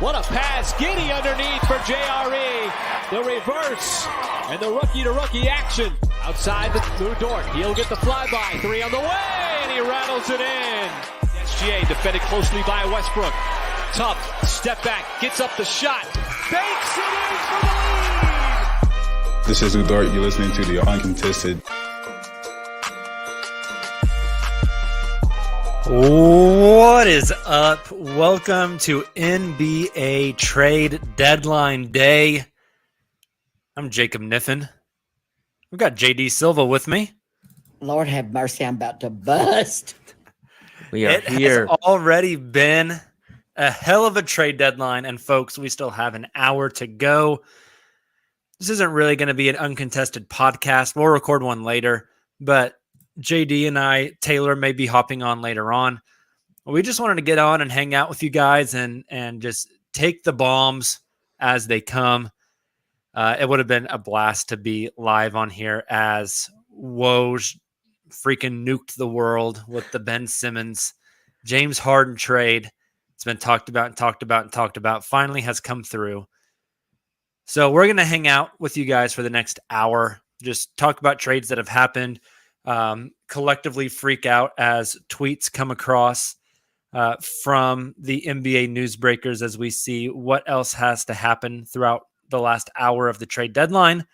What a pass. Giddy underneath for JRE. The reverse and the rookie-to-rookie action. Outside the Lou Dort. He'll get the flyby. 3 on the way, and he rattles it in. SGA defended closely by Westbrook. Tough. Step back. Gets up the shot. Banks it in for the lead. This is Lou Dort. You're listening to the Uncontested. What is up? Welcome to NBA Trade Deadline Day. I'm Jacob Niffen. We've got JD Silva with me. Lord have mercy, I'm about to bust. We are here. It has already been a hell of a trade deadline, and folks, we still have an hour to go. This isn't really going to be an uncontested podcast. We'll record one later, but JD and I, Taylor, may be hopping on later on. We just wanted to get on and hang out with you guys and just take the bombs as they come. It would have been a blast to be live on here as Woj freaking nuked the world with the Ben Simmons, James Harden trade. It's been talked about and talked about and talked about. Finally has come through. So we're going to hang out with you guys for the next hour. Just talk about trades that have happened. Collectively freak out as tweets come across from the NBA newsbreakers as we see what else has to happen throughout the last hour of the trade deadline.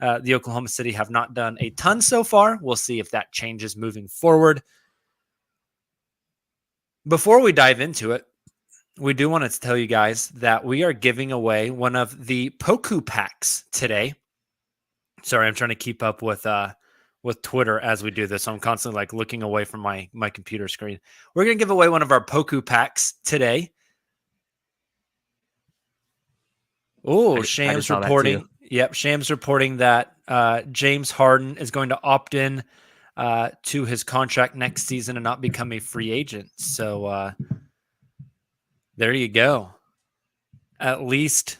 The Oklahoma City have not done a ton so far. We'll see if that changes moving forward. Before we dive into it, we do want to tell you guys that we are giving away one of the Poku packs today. Sorry, I'm trying to keep up with Twitter as we do this. So I'm constantly looking away from my computer screen. We're going to give away one of our Poku packs today. Oh, Shams reporting. Yep, Shams reporting that James Harden is going to opt in to his contract next season and not become a free agent. So there you go. At least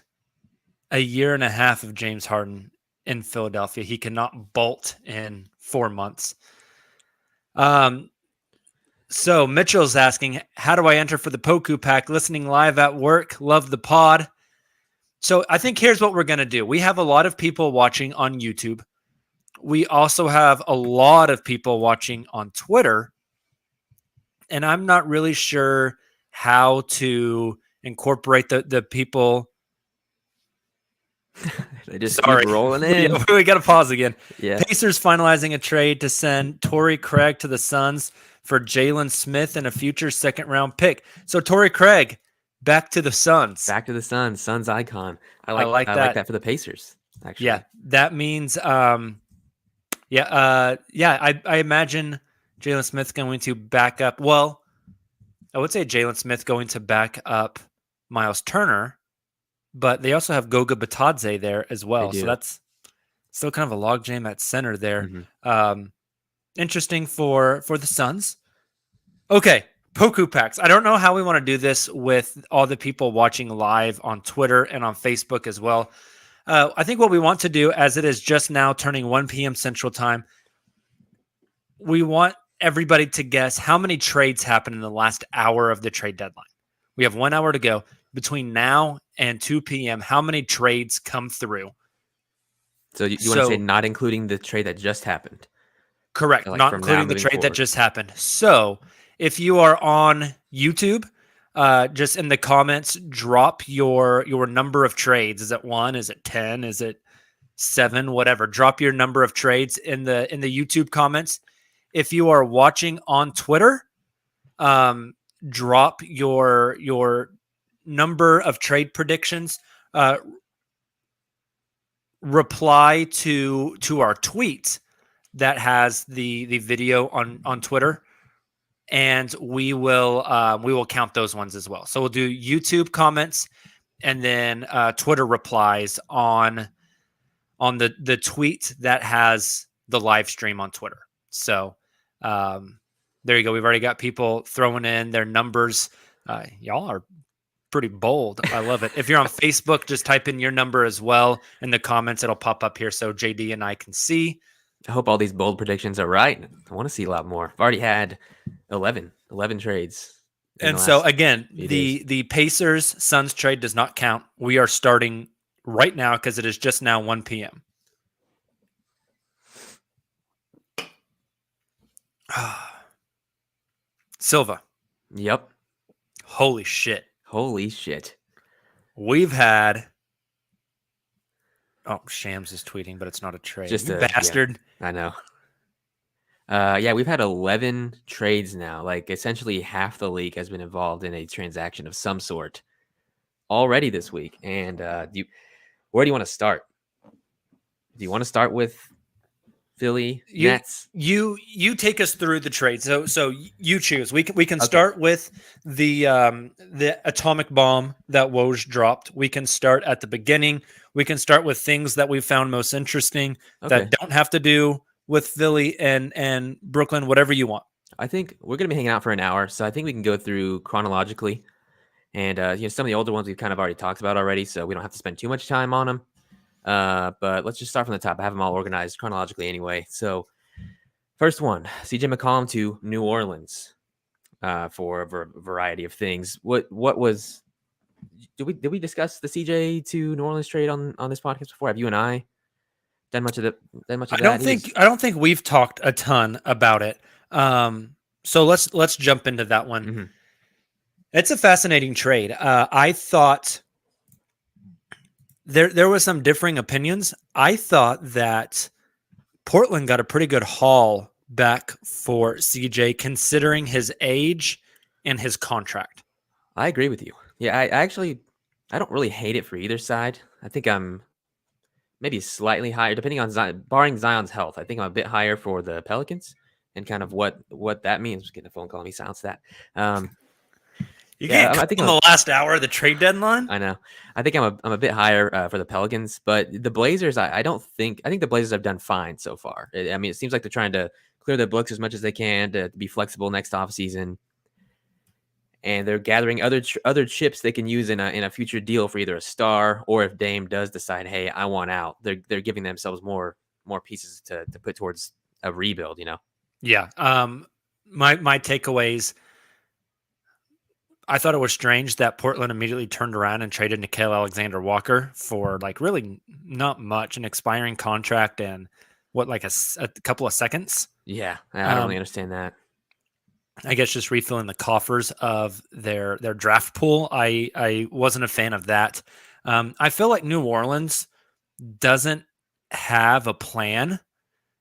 a year and a half of James Harden in Philadelphia. He cannot bolt in 4 months. So Mitchell's asking, how do I enter for the Poku pack? Listening live at work. Love the pod. So I think here's what we're going to do. We have a lot of people watching on YouTube. We also have a lot of people watching on Twitter. And I'm not really sure how to incorporate the people. They just keep rolling in. Yeah, we got to pause again. Yeah. Pacers finalizing a trade to send Torrey Craig to the Suns for Jalen Smith and a future second-round pick. So Torrey Craig, back to the Suns. Back to the Suns. Suns icon. I like like that for the Pacers, actually. Yeah, that means I imagine Jalen Smith going to back up. Well, I would say Jalen Smith going to back up Miles Turner, but they also have Goga Batadze there as well. So that's still kind of a logjam at center there. Mm-hmm. Interesting for the Suns. Okay, Poku packs. I don't know how we want to do this with all the people watching live on Twitter and on Facebook as well. I think what we want to do, as it is just now turning 1 p.m. Central Time, we want everybody to guess how many trades happened in the last hour of the trade deadline. We have 1 hour to go. Between now and 2 p.m., how many trades come through? So you want to say not including the trade that just happened? Correct. Not including the trade that just happened. So if you are on YouTube, just in the comments, drop your number of trades. Is it 1? Is it 10? Is it 7? Whatever. Drop your number of trades in the YouTube comments. If you are watching on Twitter, drop your number of trade predictions. Reply to our tweet that has the video on Twitter, and we will count those ones as well. So we'll do YouTube comments and then Twitter replies on the tweet that has the live stream on Twitter. So there you go. We've already got people throwing in their numbers. Y'all are pretty bold. I love it. If you're on Facebook, just type in your number as well in the comments. It'll pop up here so JD and I can see. I hope all these bold predictions are right. I want to see a lot more. I've already had 11 trades. And so again, the Pacers Suns trade does not count. We are starting right now because it is just now 1 p.m. Silva. Yep. Holy shit. Holy shit. We've had. Oh, Shams is tweeting, but it's not a trade. Just you bastard. Yeah, I know. Yeah, we've had 11 trades now. Like essentially half the league has been involved in a transaction of some sort already this week. And where do you want to start? Do you want to start with Philly Nets? You take us through the trade. So you choose. We can start with the atomic bomb that Woj dropped. We can start at the beginning. We can start with things that we found most interesting that don't have to do with Philly and Brooklyn, whatever you want. I think we're going to be hanging out for an hour, so I think we can go through chronologically. And some of the older ones we've kind of already talked about already, so we don't have to spend too much time on them. But let's just start from the top. I have them all organized chronologically anyway. So first one, CJ McCollum to New Orleans for a variety of things. What was did we discuss the CJ to New Orleans trade on this podcast before? Have you and I done much of that? I don't think we've talked a ton about it. So let's jump into that one. Mm-hmm. It's a fascinating trade. I thought there was some differing opinions. I thought that Portland got a pretty good haul back for CJ, considering his age and his contract. I agree with you. Yeah, I don't really hate it for either side. I think I'm maybe slightly higher, depending on Zion, barring Zion's health. I think I'm a bit higher for the Pelicans and kind of what that means. Just getting a phone call, let me silence that. I think on the last hour of the trade deadline. I know. I think I'm a bit higher for the Pelicans, but the Blazers, I think the Blazers have done fine so far. I mean, it seems like they're trying to clear their books as much as they can to be flexible next offseason. And they're gathering other chips they can use in a future deal for either a star or if Dame does decide, hey, I want out. They're giving themselves more pieces to put towards a rebuild. Yeah. My takeaways. I thought it was strange that Portland immediately turned around and traded Nickeil Alexander-Walker for really not much, an expiring contract and a couple of seconds. Yeah, I don't really understand that. I guess just refilling the coffers of their draft pool. I wasn't a fan of that. I feel like New Orleans doesn't have a plan.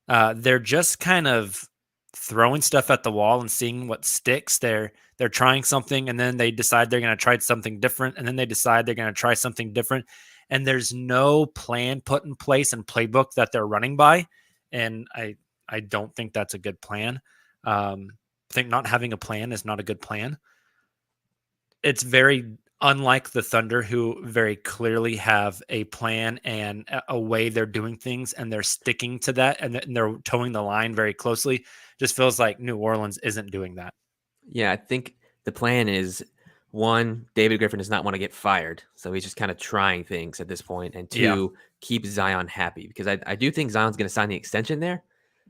They're just kind of throwing stuff at the wall and seeing what sticks. They're trying something and then they decide they're going to try something different. And then they decide they're going to try something different. And there's no plan put in place and playbook that they're running by. And I don't think that's a good plan. I think not having a plan is not a good plan. It's very unlike the Thunder, who very clearly have a plan and a way they're doing things, and they're sticking to that, and they're towing the line very closely. Just feels like New Orleans isn't doing that. Yeah, I think the plan is, one, David Griffin does not want to get fired, so he's just kind of trying things at this point, and two, keep Zion happy, because I do think Zion's going to sign the extension there,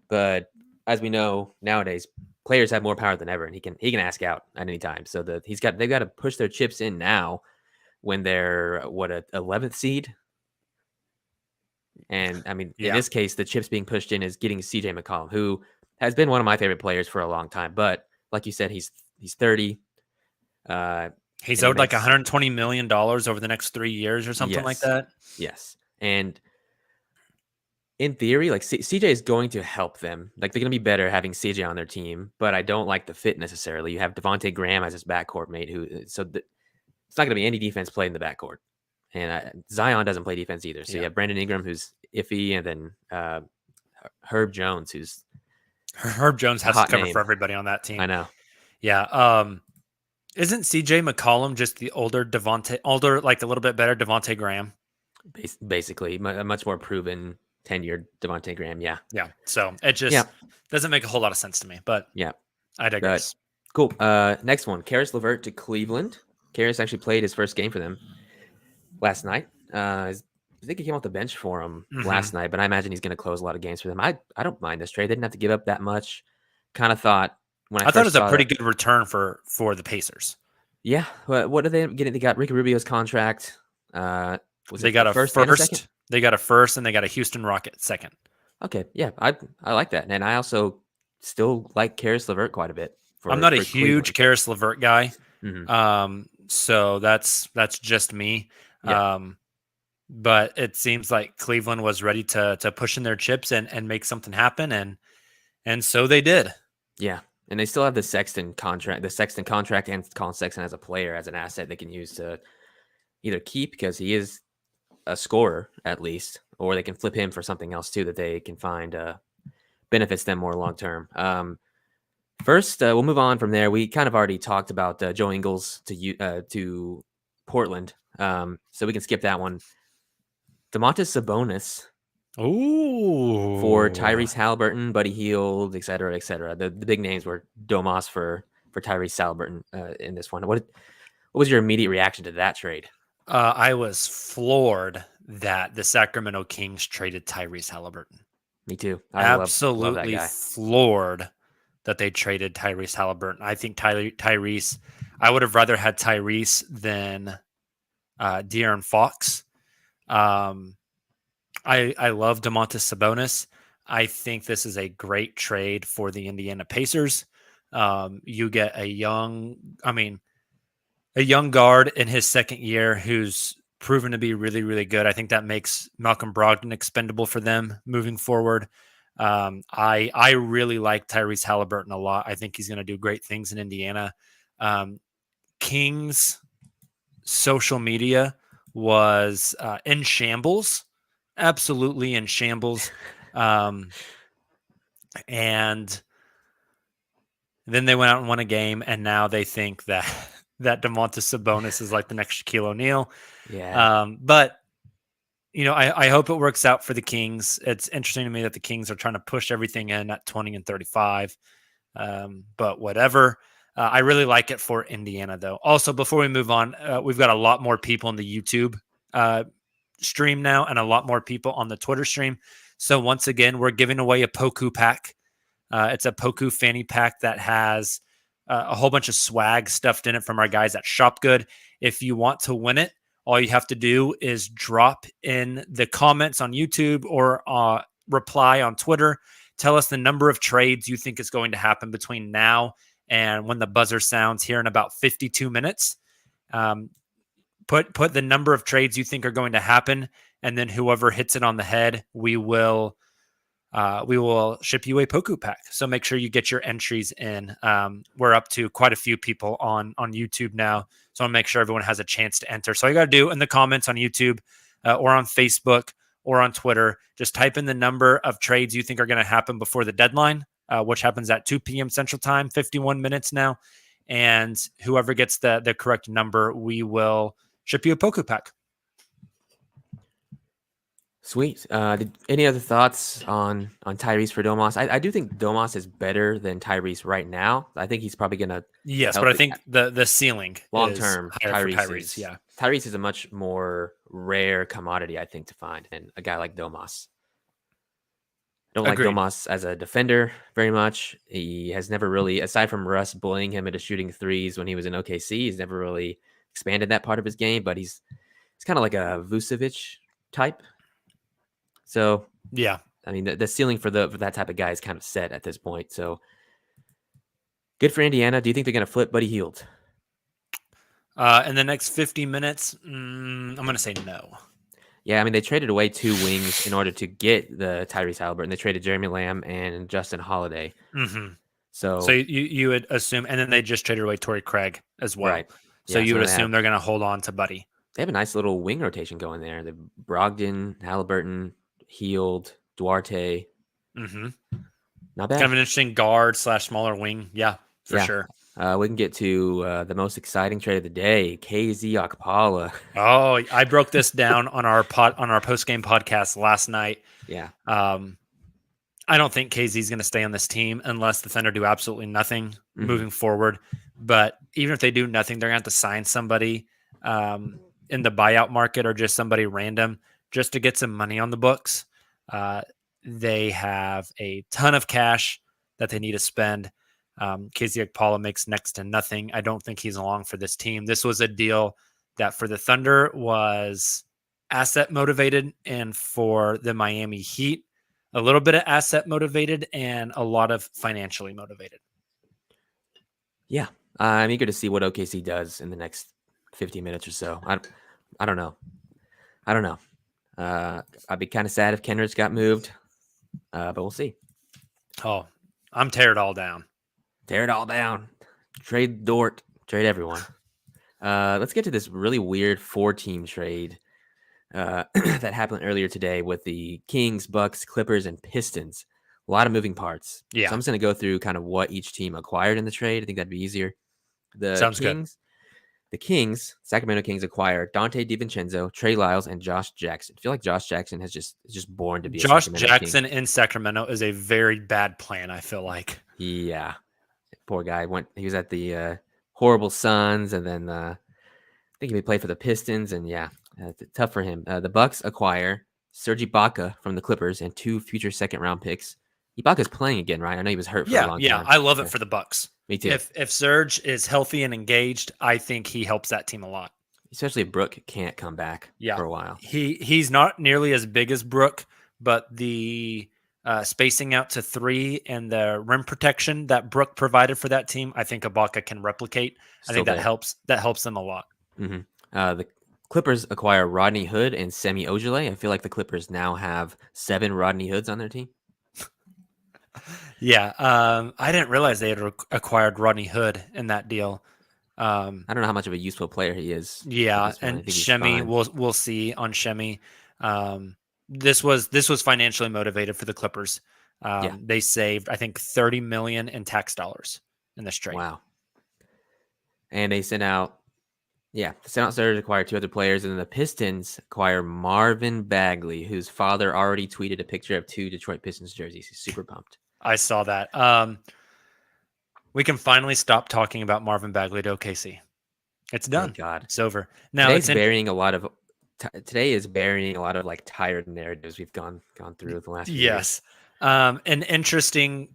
but as we know nowadays, players have more power than ever, and he can ask out at any time. So they've got to push their chips in now when they're a 11th seed. And I mean, in this case, the chips being pushed in is getting CJ McCollum, who has been one of my favorite players for a long time. But like you said, he's 30. He's owed like $120 million over the next 3 years or something like that. Yes. And in theory, like CJ is going to help them. Like they're going to be better having CJ on their team, but I don't like the fit necessarily. You have Devontae Graham as his backcourt mate, it's not going to be any defense played in the backcourt. And Zion doesn't play defense either. So you have Brandon Ingram, who's iffy, and then Herb Jones, has to cover for everybody on that team. I know. Yeah. Isn't CJ McCollum just the older, like a little bit better Devontae Graham? Basically, a much more proven, tenured Devontae Graham. Yeah. So it just doesn't make a whole lot of sense to me, but I digress. Cool. Next one, Karis LeVert to Cleveland. Karis actually played his first game for them last night. I think he came off the bench for him last night, but I imagine he's going to close a lot of games for them. I don't mind this trade. They didn't have to give up that much. Kind of thought I thought it was a pretty good return for the Pacers. Yeah. What are they getting? They got Ricky Rubio's contract. They got a first. They got a first, and they got a Houston Rockets second. Okay. Yeah. I like that. And I also still like Karis LeVert quite a bit. I'm not a huge Karis LeVert guy. Mm-hmm. So that's just me. Yeah. But it seems like Cleveland was ready to push in their chips and make something happen, and so they did. Yeah, and they still have the Sexton contract, and Colin Sexton as a player, as an asset they can use to either keep because he is a scorer at least, or they can flip him for something else too that they can find benefits them more long term. First, we'll move on from there. We kind of already talked about Joe Ingles to Portland, so we can skip that one. Domantas Sabonis for Tyrese Halliburton, Buddy Hield, et cetera, et cetera. The big names were Domas for Tyrese Halliburton in this one. What was your immediate reaction to that trade? I was floored that the Sacramento Kings traded Tyrese Halliburton. Me too. Absolutely love that guy. Floored that they traded Tyrese Halliburton. I think Tyrese, I would have rather had Tyrese than De'Aaron Fox. I love Domantas Sabonis. I think this is a great trade for the Indiana Pacers. You get a young guard in his second year who's proven to be really, really good. I think that makes Malcolm Brogdon expendable for them moving forward. I really like Tyrese Halliburton a lot. I think he's going to do great things in Indiana. Kings social media was in shambles, absolutely in shambles. And then they went out and won a game, and now they think that Domantas Sabonis is like the next Shaquille O'Neal. Yeah. But I hope it works out for the Kings. It's interesting to me that the Kings are trying to push everything in at 20 and 35. But whatever. I really like it for Indiana, though. Also, before we move on, we've got a lot more people in the YouTube stream now and a lot more people on the Twitter stream. So once again, we're giving away a Poku pack. It's a Poku fanny pack that has a whole bunch of swag stuffed in it from our guys at Shopgood. If you want to win it, all you have to do is drop in the comments on YouTube or reply on Twitter. Tell us the number of trades you think is going to happen between now and when the buzzer sounds here in about 52 minutes. Put the number of trades you think are going to happen, and then whoever hits it on the head, we will ship you a Poku pack. So make sure you get your entries in. We're up to quite a few people on YouTube now, so I'll make sure everyone has a chance to enter. So all you got to do in the comments on YouTube or on Facebook or on Twitter, just type in the number of trades you think are going to happen before the deadline, which happens at 2 p.m. Central Time, 51 minutes now. And whoever gets the correct number, we will ship you a Poku pack. Sweet. Any other thoughts on Tyrese for Domas? I do think Domas is better than Tyrese right now. I think he's probably gonna. Yes, but I think the ceiling long term Tyrese. Yeah, Tyrese is a much more rare commodity, I think, to find than a guy like Domas. I don't Agreed. like Domas as a defender very much. He has never really, aside from Russ bullying him into shooting threes when he was in OKC, he's never really expanded that part of his game. But he's kind of like a Vucevic type. So yeah, I mean the ceiling for that type of guy is kind of set at this point. So good for Indiana. Do you think they're going to flip Buddy Hield? In the next 50 minutes, I'm going to say no. Yeah, I mean they traded away 2 wings in order to get the Tyrese Halliburton. They traded Jeremy Lamb and Justin Holiday. Mm-hmm. So you would assume, and then they just traded away Torrey Craig as well. Right. So you would assume they're going to hold on to Buddy. They have a nice little wing rotation going there. The Brogdon, Halliburton, Hield, Duarte. Mm-hmm. Not bad. Kind of an interesting guard / smaller wing. Yeah, for sure. We can get to the most exciting trade of the day, KZ Okpala. Oh, I broke this down on our post-game podcast last night. Yeah. I don't think KZ is going to stay on this team unless the Thunder do absolutely nothing moving forward. But even if they do nothing, they're going to have to sign somebody in the buyout market or just somebody random just to get some money on the books. They have a ton of cash that they need to spend. Casey Okpala makes next to nothing. I don't think he's along for this team. This was a deal that for the Thunder was asset motivated, and for the Miami Heat, a little bit of asset motivated and a lot of financially motivated. Yeah, I'm eager to see what OKC does in the next 15 minutes or so. I don't know. I'd be kind of sad if Kenrich got moved, but we'll see. Oh, I'm tear it all down. Tear it all down. Trade Dort. Trade everyone. Let's get to this really weird 4-team trade that happened earlier today with the Kings, Bucks, Clippers, and Pistons. A lot of moving parts. Yeah. So I'm just going to go through kind of what each team acquired in the trade. I think that'd be easier. Sounds good. The Kings, Sacramento Kings acquired Dante DiVincenzo, Trey Lyles, and Josh Jackson. I feel like Josh Jackson is just born to be Josh a Sacramento Jackson King. in Sacramento is a very bad plan, I feel like. Yeah. Poor guy. He was at the horrible Suns, and then I think he played for the Pistons, and yeah, it's tough for him. The Bucks acquire Serge Ibaka from the Clippers and 2 future second-round picks. Ibaka's playing again, right? I know he was hurt for a long time. Yeah, I love it for the Bucks. Me too. If Serge is healthy and engaged, I think he helps that team a lot. Especially if Brook can't come back for a while. He's not nearly as big as Brook, but the spacing out to 3 and the rim protection that Brook provided for that team, I think Ibaka can replicate. I think that helps them a lot. Mm-hmm. The Clippers acquire Rodney Hood and Semi Ojeleye. I feel like the Clippers now have 7 Rodney Hoods on their team. Yeah, I didn't realize they had acquired Rodney Hood in that deal. I don't know how much of a useful player he is. Yeah, and Shemi, we'll see on Shemi. This was financially motivated for the Clippers. They saved, I think, $30 million in tax dollars in this trade. Wow. And they sent out Serge acquired 2 other players, and then the Pistons acquire Marvin Bagley, whose father already tweeted a picture of 2 Detroit Pistons jerseys. He's super pumped. I saw that. We can finally stop talking about Marvin Bagley to OKC. It's done. Thank God. It's over. Now today is burying a lot of like tired narratives we've gone through the last few years. An interesting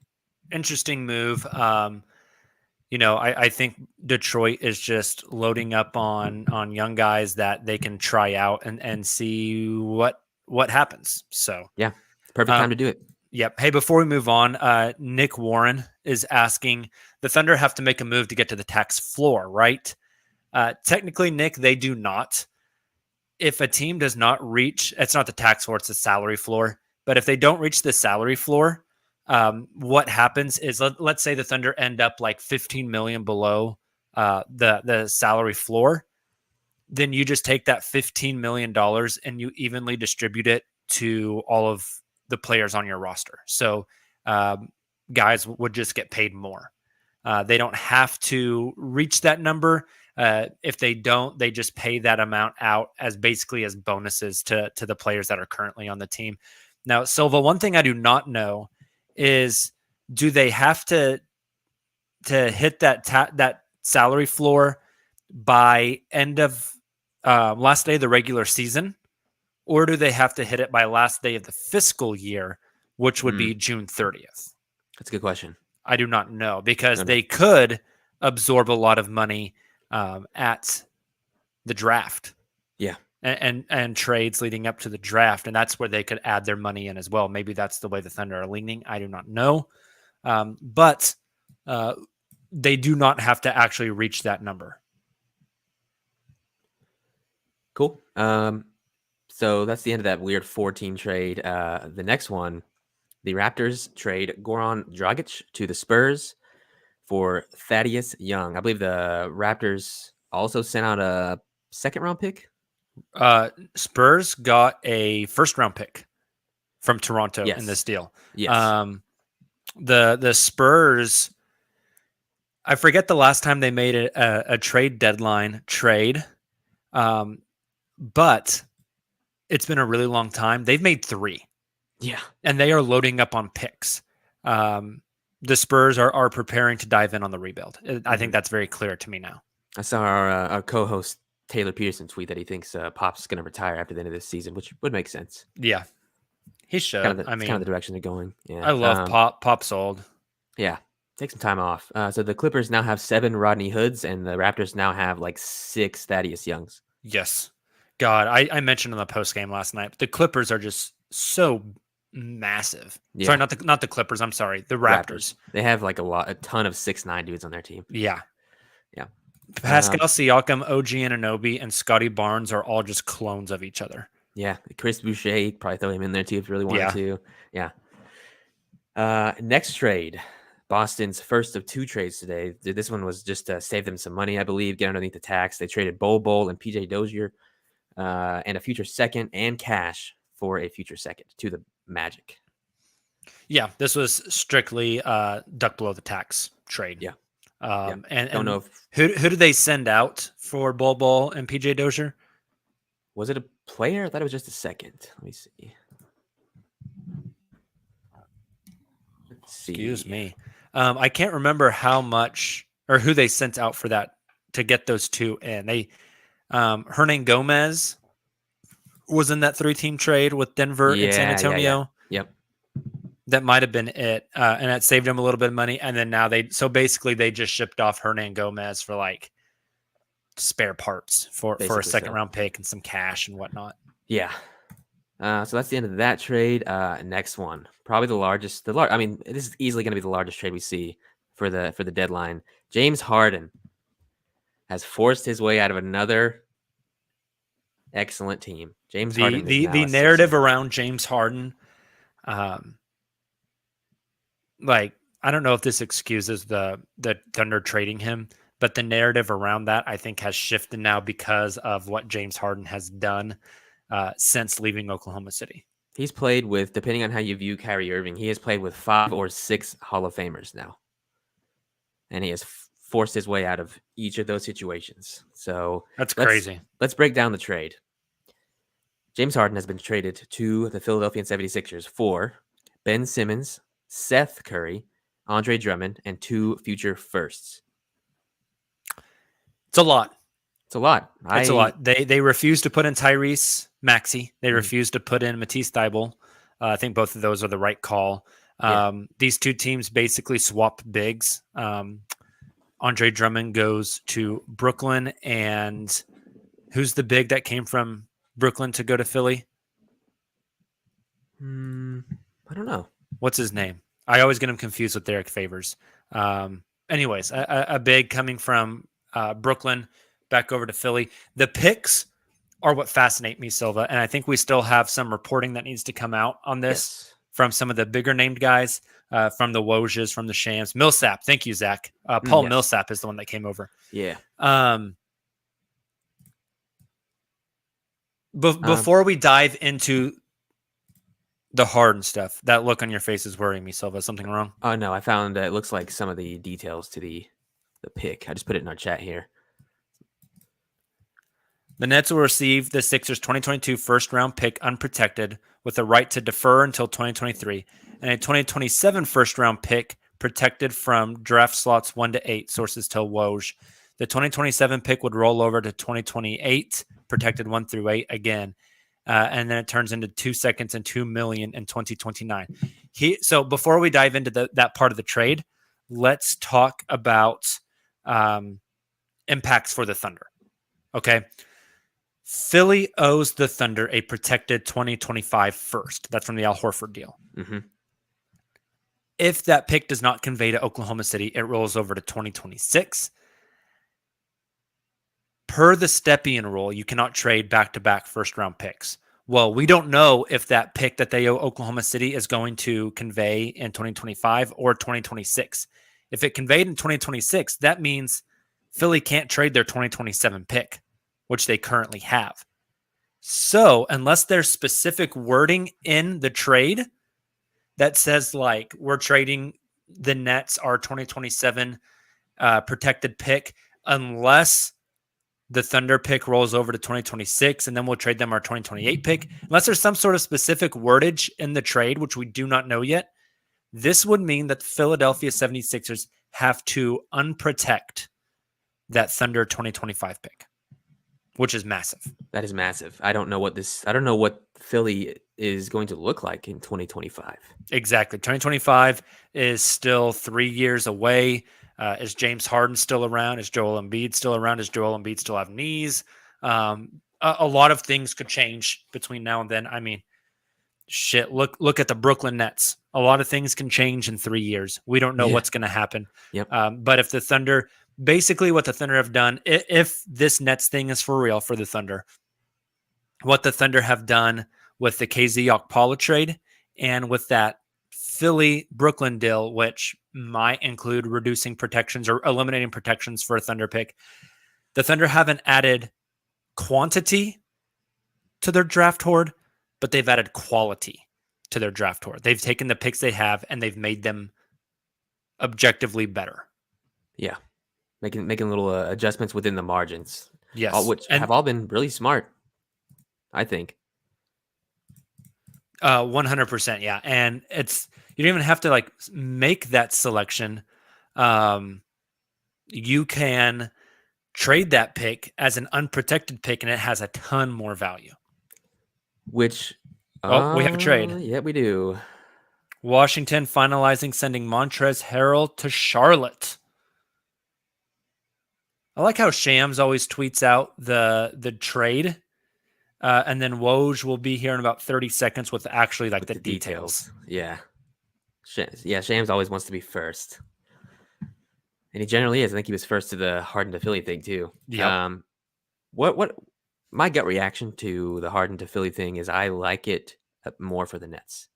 move. I think Detroit is just loading up on young guys that they can try out and see what happens. So yeah, perfect time to do it. Yep. Hey, before we move on, Nick Warren is asking, the Thunder have to make a move to get to the tax floor, right? Technically, Nick, they do not. If a team does not reach, it's not the tax floor, it's the salary floor. But if they don't reach the salary floor, what happens is, let's say the Thunder end up like $15 million below the salary floor, then you just take that $15 million and you evenly distribute it to all of the players on your roster. So guys would just get paid more. They don't have to reach that number. If they don't, they just pay that amount out as basically as bonuses to the players that are currently on the team. Now, Silva, one thing I do not know is, do they have to hit that salary floor by end of last day of the regular season? Or do they have to hit it by last day of the fiscal year, which would be June 30th? That's a good question. I do not know, because they could absorb a lot of money at the draft. Yeah. And trades leading up to the draft. And that's where they could add their money in as well. Maybe that's the way the Thunder are leaning. I do not know. But they do not have to actually reach that number. Cool. So that's the end of that weird 4-team trade. The next one, the Raptors trade Goran Dragic to the Spurs for Thaddeus Young. I believe the Raptors also sent out a 2nd-round pick. Spurs got a 1st-round pick from Toronto in this deal. Yes. The Spurs, I forget the last time they made a trade deadline trade, but it's been a really long time. They've made 3. Yeah. And they are loading up on picks. The Spurs are preparing to dive in on the rebuild. I think that's very clear to me now. I saw our co-host Taylor Peterson tweet that he thinks Pop's going to retire after the end of this season, which would make sense. Yeah. He should. It's kind of the direction they're going. Yeah. I love Pop. Pop's old. Yeah. Take some time off. So the Clippers now have 7 Rodney Hoods, and the Raptors now have like 6 Thaddeus Youngs. Yes. God, I mentioned in the post game last night, the Clippers are just so massive. Yeah. Sorry, not the Clippers. I'm sorry, the Raptors. They have like a ton of 6'9" dudes on their team. Yeah. Yeah. Pascal Siakam, OG Anunoby, and Scotty Barnes are all just clones of each other. Yeah. Chris Boucher, probably throw him in there too if you really wanted to. Yeah. Next trade. Boston's first of 2 trades today. This one was just to save them some money, I believe, get underneath the tax. They traded Bol and PJ Dozier and a future second and cash for a future second to the Magic. Yeah, this was strictly duck below the tax trade. Yeah. And don't know if who did they send out for Bol and PJ Dozier? Was it a player? I thought it was just a second. Let me see. Excuse me. I can't remember how much or who they sent out for that to get those 2 in. They Hernan Gomez was in that 3-team trade with Denver and San Antonio. Yep. That might have been it. And that saved them a little bit of money. And then now they just shipped off Hernan Gomez for like spare parts for a second round pick and some cash and whatnot. Yeah. So that's the end of that trade. Next one, probably the largest. This is easily going to be the largest trade we see for the deadline. James Harden has forced his way out of another excellent team. James Harden. The narrative around James Harden, like I don't know if this excuses the Thunder trading him, but the narrative around that I think has shifted now because of what James Harden has done. Since leaving Oklahoma City. He's played with, depending on how you view Kyrie Irving, he has played with 5 or 6 Hall of Famers now. And he has forced his way out of each of those situations. So that's crazy. Let's break down the trade. James Harden has been traded to the Philadelphia 76ers for Ben Simmons, Seth Curry, Andre Drummond, and 2 future firsts. It's a lot. It's a lot. It's a lot. They refuse to put in Tyrese Maxey. They refuse to put in Matisse Thybulle. I think both of those are the right call. These 2 teams basically swap bigs. Andre Drummond goes to Brooklyn, and who's the big that came from Brooklyn to go to Philly? I don't know. What's his name? I always get him confused with Derek Favors. Anyways, a big coming from Brooklyn back over to Philly. The picks are what fascinate me, Silva. And I think we still have some reporting that needs to come out on this from some of the bigger named guys, from the Wojs, from the Shams. Millsap. Thank you, Zach. Paul Millsap is the one that came over. Yeah. Before we dive into the Harden stuff, that look on your face is worrying me, Silva. Something wrong? Oh, no. I found it looks like some of the details to the pick. I just put it in our chat here. The Nets will receive the Sixers 2022 first-round pick unprotected with a right to defer until 2023 and a 2027 first-round pick protected from draft slots 1 to 8, sources tell Woj. The 2027 pick would roll over to 2028, protected 1 through 8 again, and then it turns into 2 seconds and $2 million in 2029. So before we dive into that part of the trade, let's talk about impacts for the Thunder. Okay. Philly owes the Thunder a protected 2025 first. That's from the Al Horford deal. Mm-hmm. If that pick does not convey to Oklahoma City, it rolls over to 2026. Per the Stepien rule, you cannot trade back-to-back first-round picks. Well, we don't know if that pick that they owe Oklahoma City is going to convey in 2025 or 2026. If it conveyed in 2026, that means Philly can't trade their 2027 pick, which they currently have. So unless there's specific wording in the trade that says, like, we're trading the Nets our 2027 protected pick, unless the Thunder pick rolls over to 2026, and then we'll trade them our 2028 pick, unless there's some sort of specific wordage in the trade, which we do not know yet, this would mean that the Philadelphia 76ers have to unprotect that Thunder 2025 pick, which is massive. That is massive. I don't know what Philly is going to look like in 2025. Exactly. 2025 is still 3 years away. Is James Harden still around? Is Joel Embiid still around? Does Joel Embiid still have knees? A lot of things could change between now and then. I mean, shit, look at the Brooklyn Nets. A lot of things can change in 3 years. We don't know what's going to happen. Yep. But if the Thunder, basically what the Thunder have done, if this Nets thing is for real for the Thunder, what the Thunder have done with the KZ Okpala trade and with that Philly Brooklyn deal, which might include reducing protections or eliminating protections for a Thunder pick, the Thunder haven't added quantity to their draft hoard, but they've added quality to their draft hoard. They've taken the picks they have and they've made them objectively better. Yeah, making little adjustments within the margins. Yes, which have all been really smart, I think. 100%. Yeah. And you don't even have to like make that selection. You can trade that pick as an unprotected pick and it has a ton more value. Which, we have a trade. Yeah, we do. Washington finalizing sending Montrezl Harrell to Charlotte. I like how Shams always tweets out the trade. And then Woj will be here in about 30 seconds with actually like the details. Yeah. Shams always wants to be first. And he generally is. I think he was first to the Harden to Philly thing too. Yeah. What my gut reaction to the Harden to Philly thing is I like it more for the Nets.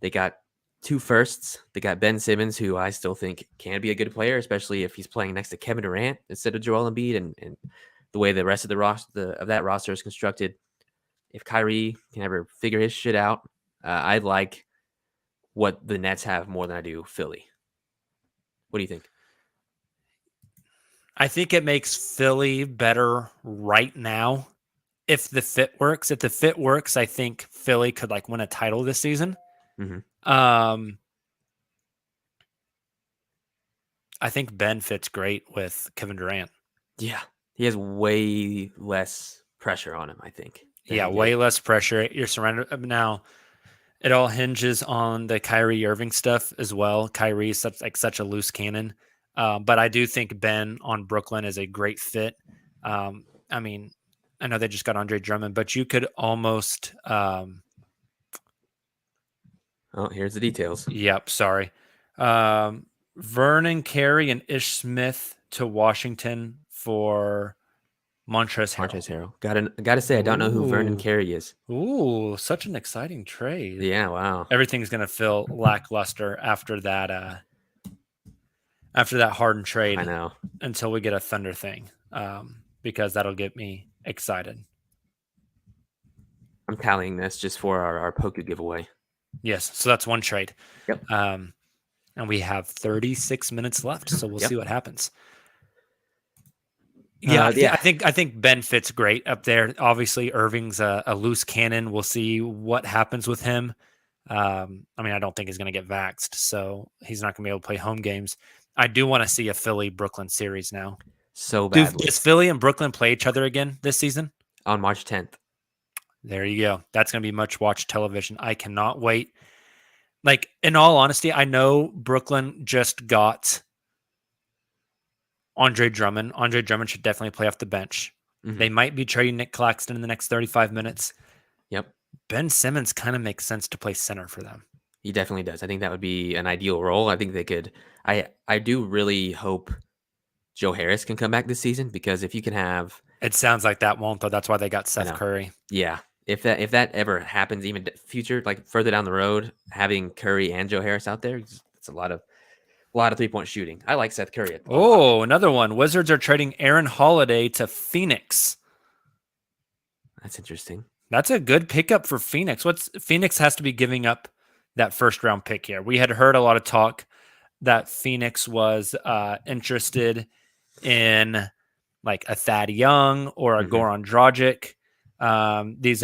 They got 2 firsts. They got Ben Simmons, who I still think can be a good player, especially if he's playing next to Kevin Durant instead of Joel Embiid, and the way the rest of that roster is constructed. If Kyrie can ever figure his shit out, I like what the Nets have more than I do Philly. What do you think? I think it makes Philly better right now if the fit works. If the fit works, I think Philly could like win a title this season. Mm-hmm. I think Ben fits great with Kevin Durant. Yeah. He has way less pressure on him, I think. Yeah, way less pressure. You're surrounded now. It all hinges on the Kyrie Irving stuff as well. Kyrie is such a loose cannon. But I do think Ben on Brooklyn is a great fit. I mean, I know they just got Andre Drummond, but you could almost here's the details. Yep, sorry. Vernon Carey and Ish Smith to Washington for Montrezl Harrell. Gotta say, I don't know who Vernon Carey is. Ooh, such an exciting trade. Yeah, wow. Everything's gonna feel lackluster after that Harden trade. I know. Until we get a Thunder thing, because that'll get me excited. I'm tallying this just for our Poku giveaway. Yes, so that's one trade. Yep. And we have 36 minutes left, so we'll see what happens. Yeah, I think Ben fits great up there. Obviously, Irving's a loose cannon. We'll see what happens with him. I mean, I don't think he's going to get vaxxed, so he's not going to be able to play home games. I do want to see a Philly-Brooklyn series now. So badly. Does Philly and Brooklyn play each other again this season? On March 10th. There you go. That's going to be much-watched television. I cannot wait. Like, in all honesty, I know Brooklyn just got Andre Drummond. Andre Drummond should definitely play off the bench. Mm-hmm. They might be trading Nick Claxton in the next 35 minutes. Yep. Ben Simmons kind of makes sense to play center for them. He definitely does. I think that would be an ideal role. I think they could. I do really hope Joe Harris can come back this season, because if you can have... It sounds like that won't, though. That's why they got Seth Curry. Yeah. If that ever happens, even future, like further down the road, having Curry and Joe Harris out there, it's a lot of 3-point shooting. I like Seth Curry. Another one. Wizards are trading Aaron Holiday to Phoenix. That's interesting. That's a good pickup for Phoenix. Phoenix has to be giving up that first round pick here. We had heard a lot of talk that Phoenix was interested in like a Thad Young or a Goran Dragic. These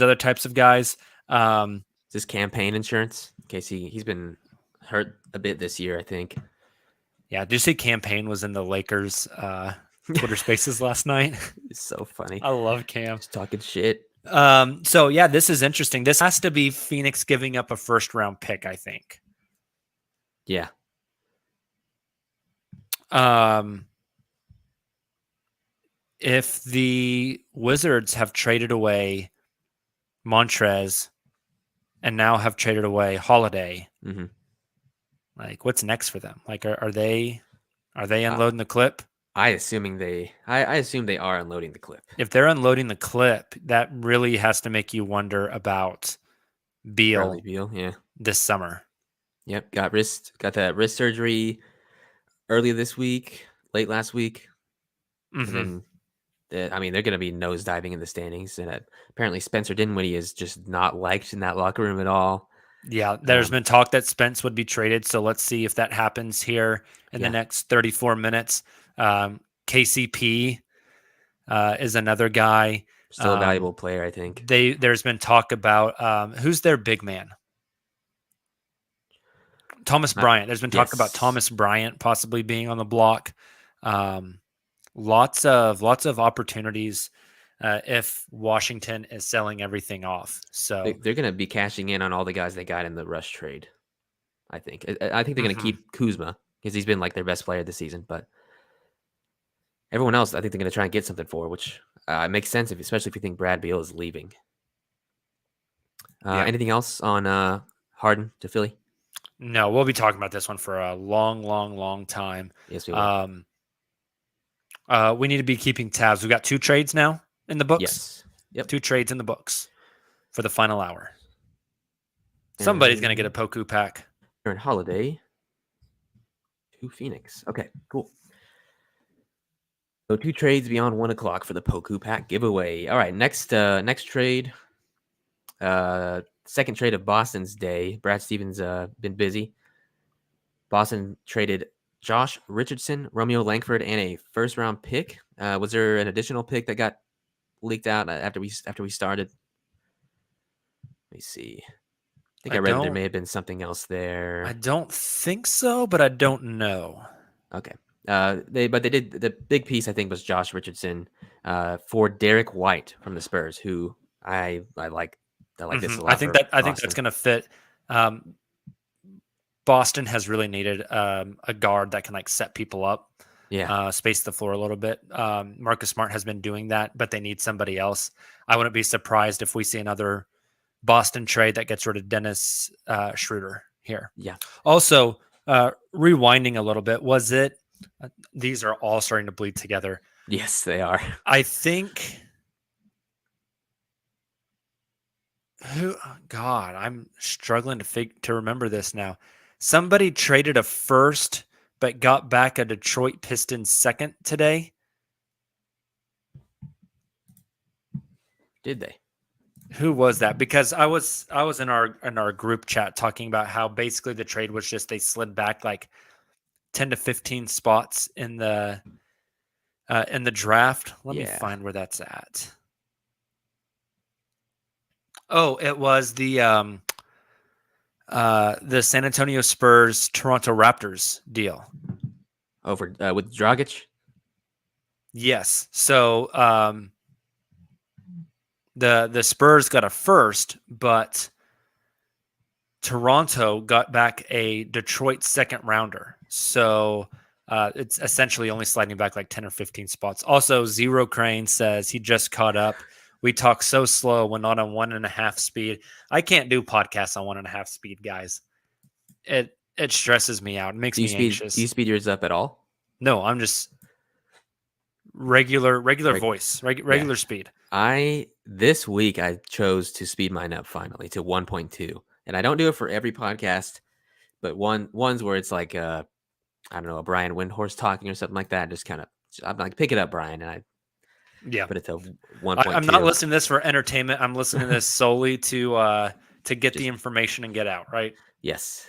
other types of guys. Is this campaign insurance? In case he's been hurt a bit this year, I think. Yeah, did you see Campaign was in the Lakers Twitter Spaces last night? It's so funny. I love Cam. Just talking shit. So yeah, this is interesting. This has to be Phoenix giving up a first round pick, I think. Yeah. If the Wizards have traded away Montrez and now have traded away Holiday, Mm-hmm. like what's next for them? Like, are they unloading the clip? I assume they are unloading the clip. If they're unloading the clip, that really has to make you wonder about Bradley Beal Beal, yeah. this summer. Yep, got that wrist surgery earlier this week, late last week. Mm-hmm. And then they're going to be nosediving in the standings. And apparently Spencer Dinwiddie is just not liked in that locker room at all. Yeah, there's been talk that Spence would be traded, so let's see if that happens here in the next 34 minutes. KCP is another guy. Still a valuable player, I think. There's been talk about who's their big man? Thomas Bryant. There's been talk about Thomas Bryant possibly being on the block. Lots of opportunities if Washington is selling everything off. So they're going to be cashing in on all the guys they got in the rush trade. I think they're going to keep Kuzma because he's been like their best player this season. But everyone else, I think they're going to try and get something for, which makes sense, especially if you think Brad Beal is leaving. Anything else on Harden to Philly? No, we'll be talking about this one for a long time. Yes, we will. We need to be keeping tabs. We've got 2 trades now in the books. Yes. Yep. 2 trades in the books for the final hour. Somebody's going to get a Poku pack. Aaron Holiday to Phoenix. Okay, cool. So 2 trades beyond 1 o'clock for the Poku pack giveaway. All right, next trade. Second trade of Boston's day. Brad Stevens been busy. Boston traded Josh Richardson, Romeo Langford, and a first-round pick. Was there an additional pick that got leaked out after we started? Let me see. I think I read there may have been something else there. I don't think so, but I don't know. Okay. They did the big piece. I think was Josh Richardson for Derek White from the Spurs, who I like. I like this a lot. I think that's going to fit. Boston has really needed a guard that can like set people up, space the floor a little bit. Marcus Smart has been doing that, but they need somebody else. I wouldn't be surprised if we see another Boston trade that gets rid of Dennis Schroeder here. Yeah. Also, rewinding a little bit, was it? These are all starting to bleed together. Yes, they are. I think. God, I'm struggling to remember this now. Somebody traded a first, but got back a Detroit Pistons second today. Did they? Who was that? Because I was in our group chat talking about how basically the trade was just they slid back like 10 to 15 spots in the draft. Let me find where that's at. Oh, it was the San Antonio Spurs Toronto Raptors deal. Over with Dragic? Yes. So the Spurs got a first, but Toronto got back a Detroit second rounder. So it's essentially only sliding back like 10 or 15 spots. Also, Zero Crane says he just caught up. We talk so slow when not on 1.5 speed. I can't do podcasts on 1.5 speed, guys. It stresses me out. It makes me anxious. Do you speed yours up at all? No, I'm just regular voice, regular speed. This week I chose to speed mine up finally to 1.2, and I don't do it for every podcast, but ones where it's like I don't know, a Brian Windhorse talking or something like that. Just kind of, I'm like, pick it up, Brian, and I put it to 1.2. I'm not listening to this for entertainment. I'm listening to this solely to get the information and get out. Right? Yes.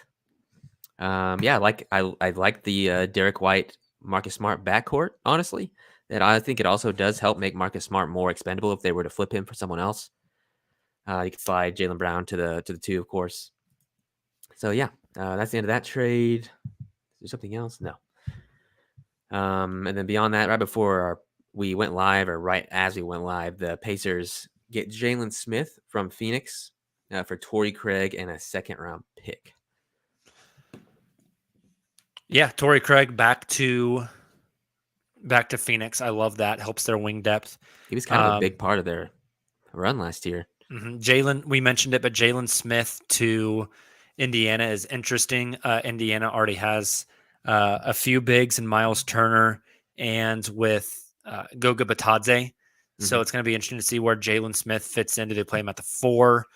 I like the Derek White, Marcus Smart backcourt, honestly. And I think it also does help make Marcus Smart more expendable if they were to flip him for someone else. You could slide Jaylen Brown to the 2, of course. So that's the end of that trade. Is there something else? No. And then beyond that, right before we went live, or right as we went live, the Pacers get Jalen Smith from Phoenix for Torrey Craig and a second-round pick. Yeah, Torrey Craig back to Phoenix. I love that. Helps their wing depth. He was kind of a big part of their run last year. Jalen, we mentioned it, but Jalen Smith to Indiana is interesting. Indiana already has a few bigs in Miles Turner and with Goga Batadze. So it's going to be interesting to see where Jalen Smith fits in. Do they play him at the 4?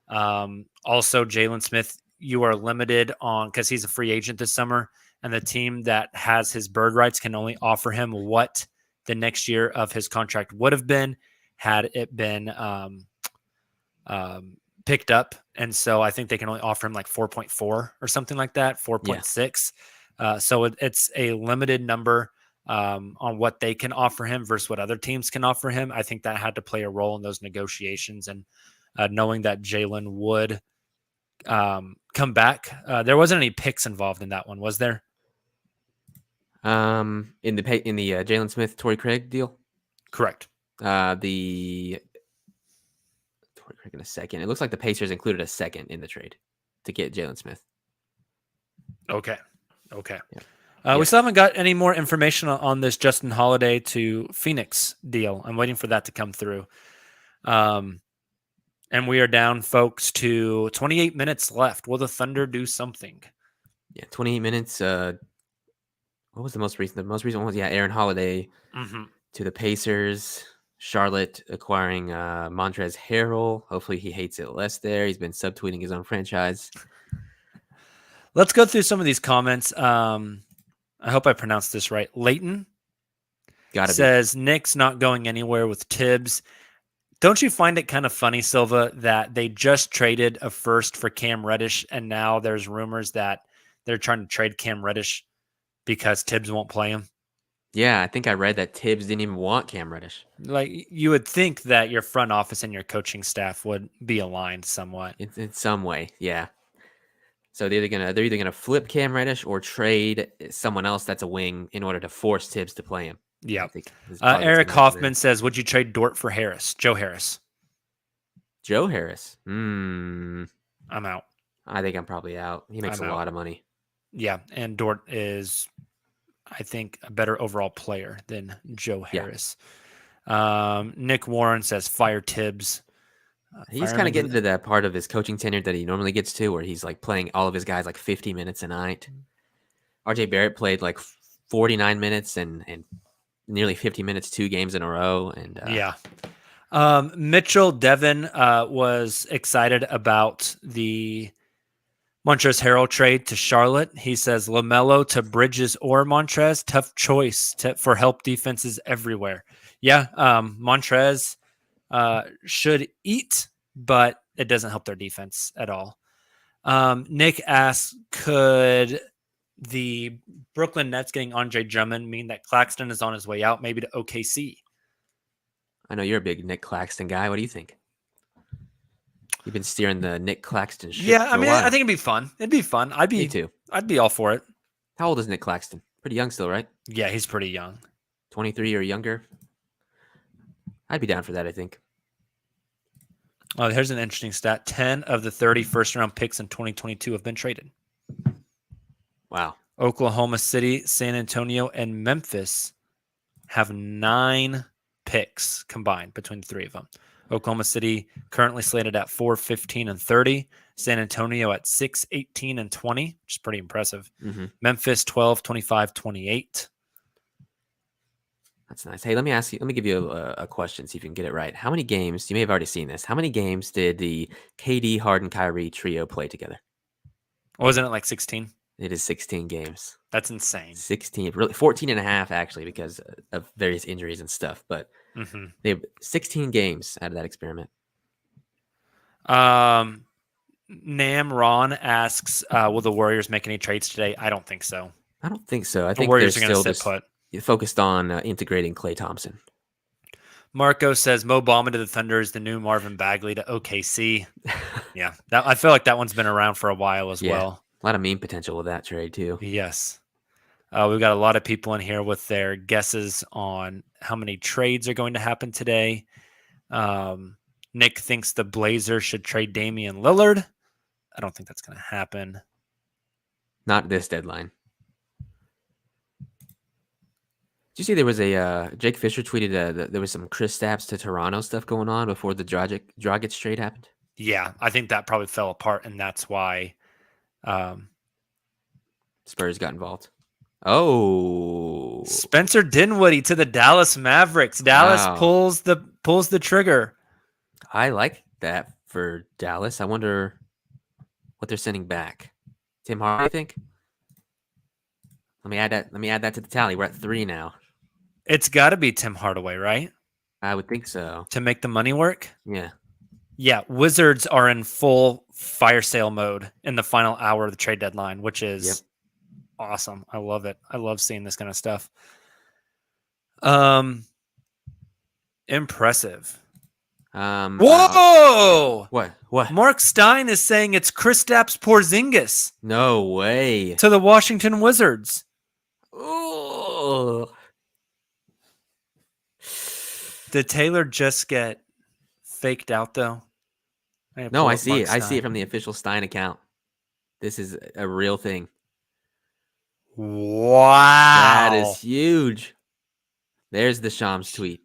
Also, Jalen Smith, you are limited on because he's a free agent this summer, and the team that has his bird rights can only offer him what the next year of his contract would have been had it been picked up. And so I think they can only offer him like 4.4 or something like that, 4.6. So it's a limited number on what they can offer him versus what other teams can offer him. I think that had to play a role in those negotiations, and knowing that Jalen would come back. There wasn't any picks involved in that one, was there? In the Jalen Smith Torrey Craig deal? Correct. The Torrey Craig in a second. It looks like the Pacers included a second in the trade to get Jalen Smith. Okay. Yeah. We still haven't got any more information on this Justin Holiday to Phoenix deal. I'm waiting for that to come through. And we are down, folks, to 28 minutes left. Will the Thunder do something? Yeah, 28 minutes. What was the most recent? The most recent one was, Aaron Holiday to the Pacers. Charlotte acquiring Montrezl Harrell. Hopefully he hates it less there. He's been subtweeting his own franchise. Let's go through some of these comments. I hope I pronounced this right. Leighton says Nick's not going anywhere with Tibbs. Don't you find it kind of funny, Silva, that they just traded a first for Cam Reddish, and now there's rumors that they're trying to trade Cam Reddish because Tibbs won't play him? Yeah, I think I read that Tibbs didn't even want Cam Reddish. Like, you would think that your front office and your coaching staff would be aligned somewhat. In some way, yeah. So they're either gonna flip Cam Reddish or trade someone else that's a wing in order to force Tibbs to play him. Yeah. Eric Hoffman says, would you trade Dort for Joe Harris? Joe Harris. I'm out. I think I'm probably out. He makes a lot of money. Yeah, and Dort is, I think, a better overall player than Joe Harris. Yeah. Nick Warren says, fire Tibbs. He's kind of getting to that part of his coaching tenure that he normally gets to, where he's like playing all of his guys like 50 minutes a night. RJ Barrett played like 49 minutes and nearly 50 minutes 2 games in a row. And Mitchell Devin was excited about the Montrezl Harrell trade to Charlotte. He says LaMelo to Bridges or Montrez, tough choice for help defenses everywhere. Yeah, Montrez should eat, but it doesn't help their defense at all. Nick asks, could the Brooklyn Nets getting Andre Drummond mean that Claxton is on his way out, maybe to OKC? I know you're a big Nick Claxton guy. What do you think? You've been steering the Nick Claxton ship. Yeah, I mean, I think it'd be fun. Me too. I'd be all for it. How old is Nick Claxton? Pretty young still, right? Yeah, he's pretty young. 23 or younger. I'd be down for that, I think. Oh, here's an interesting stat. 10 of the 30 first-round picks in 2022 have been traded. Wow. Oklahoma City, San Antonio, and Memphis have 9 picks combined between the 3 of them. Oklahoma City currently slated at 4, 15, and 30. San Antonio at 6, 18, and 20, which is pretty impressive. Memphis 12, 25, 28. That's nice. Hey, let me give you a question, see if you can get it right. How many games, you may have already seen this, how many games did the KD, Harden, Kyrie trio play together? Wasn't it like 16? It is 16 games. That's insane. 16, really 14 and a half, actually, because of various injuries and stuff. But they have 16 games out of that experiment. Nam Ron asks, will the Warriors make any trades today? I don't think so. I don't think so. I The think Warriors they're are going still to sit put. Focused on integrating Klay Thompson. Marco says Mo Bamba to the Thunder is the new Marvin Bagley to OKC. Yeah, I feel like that one's been around for a while as well. A lot of meme potential with that trade too. Yes. We've got a lot of people in here with their guesses on how many trades are going to happen today. Nick thinks the Blazers should trade Damian Lillard. I don't think that's going to happen. Not this deadline. Did you see there was a Jake Fisher tweeted that there was some Chris Stapps to Toronto stuff going on before the Dragic trade happened? Yeah, I think that probably fell apart, and that's why Spurs got involved. Oh, Spencer Dinwiddie to the Dallas Mavericks. Dallas Wow. pulls the trigger. I like that for Dallas. I wonder what they're sending back. Tim Hardaway, I think. Let me add that to the tally. We're at 3 now. It's got to be Tim Hardaway, right? I would think so. To make the money work. Yeah. Yeah, Wizards are in full fire sale mode in the final hour of the trade deadline, which is awesome. I love it. I love seeing this kind of stuff. Impressive. Whoa! What? Mark Stein is saying it's Kristaps Porzingis No way. to the Washington Wizards. Oh. Did Taylor just get faked out though? No, I see it. I see it from the official Stein account. This is a real thing. Wow. That is huge. There's the Shams tweet.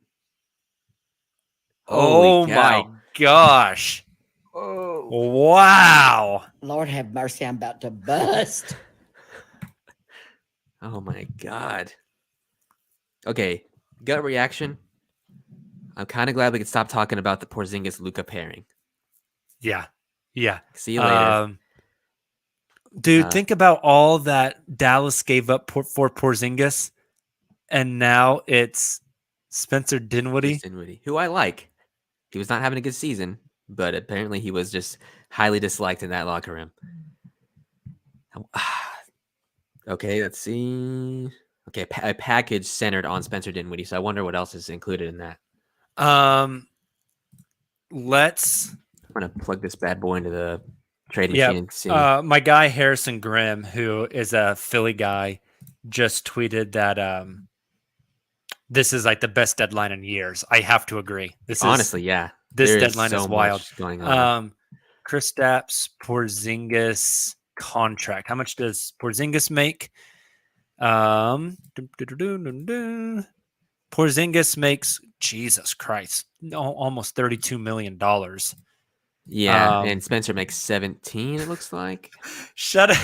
Oh Holy my cow. gosh. Oh, Wow. Lord have mercy. I'm about to bust. Oh my God. Okay, gut reaction. I'm kind of glad we could stop talking about the Porzingis Luka pairing. Yeah. Yeah. See you later. Dude, think about all that Dallas gave up for Porzingis, and now it's Spencer Dinwiddie. Who I like. He was not having a good season, but apparently he was just highly disliked in that locker room. Okay, let's see. Okay, a package centered on Spencer Dinwiddie, so I wonder what else is included in that. Let's. I'm gonna plug this bad boy into the trading machine. See. My guy Harrison Grimm, who is a Philly guy, just tweeted that this is like the best deadline in years. I have to agree. Honestly, yeah. This There deadline so is wild. much going on. Kristaps Porzingis contract. How much does Porzingis make? Porzingis makes, Jesus Christ, almost $32 million. Yeah, and Spencer makes 17, it looks like. Shout out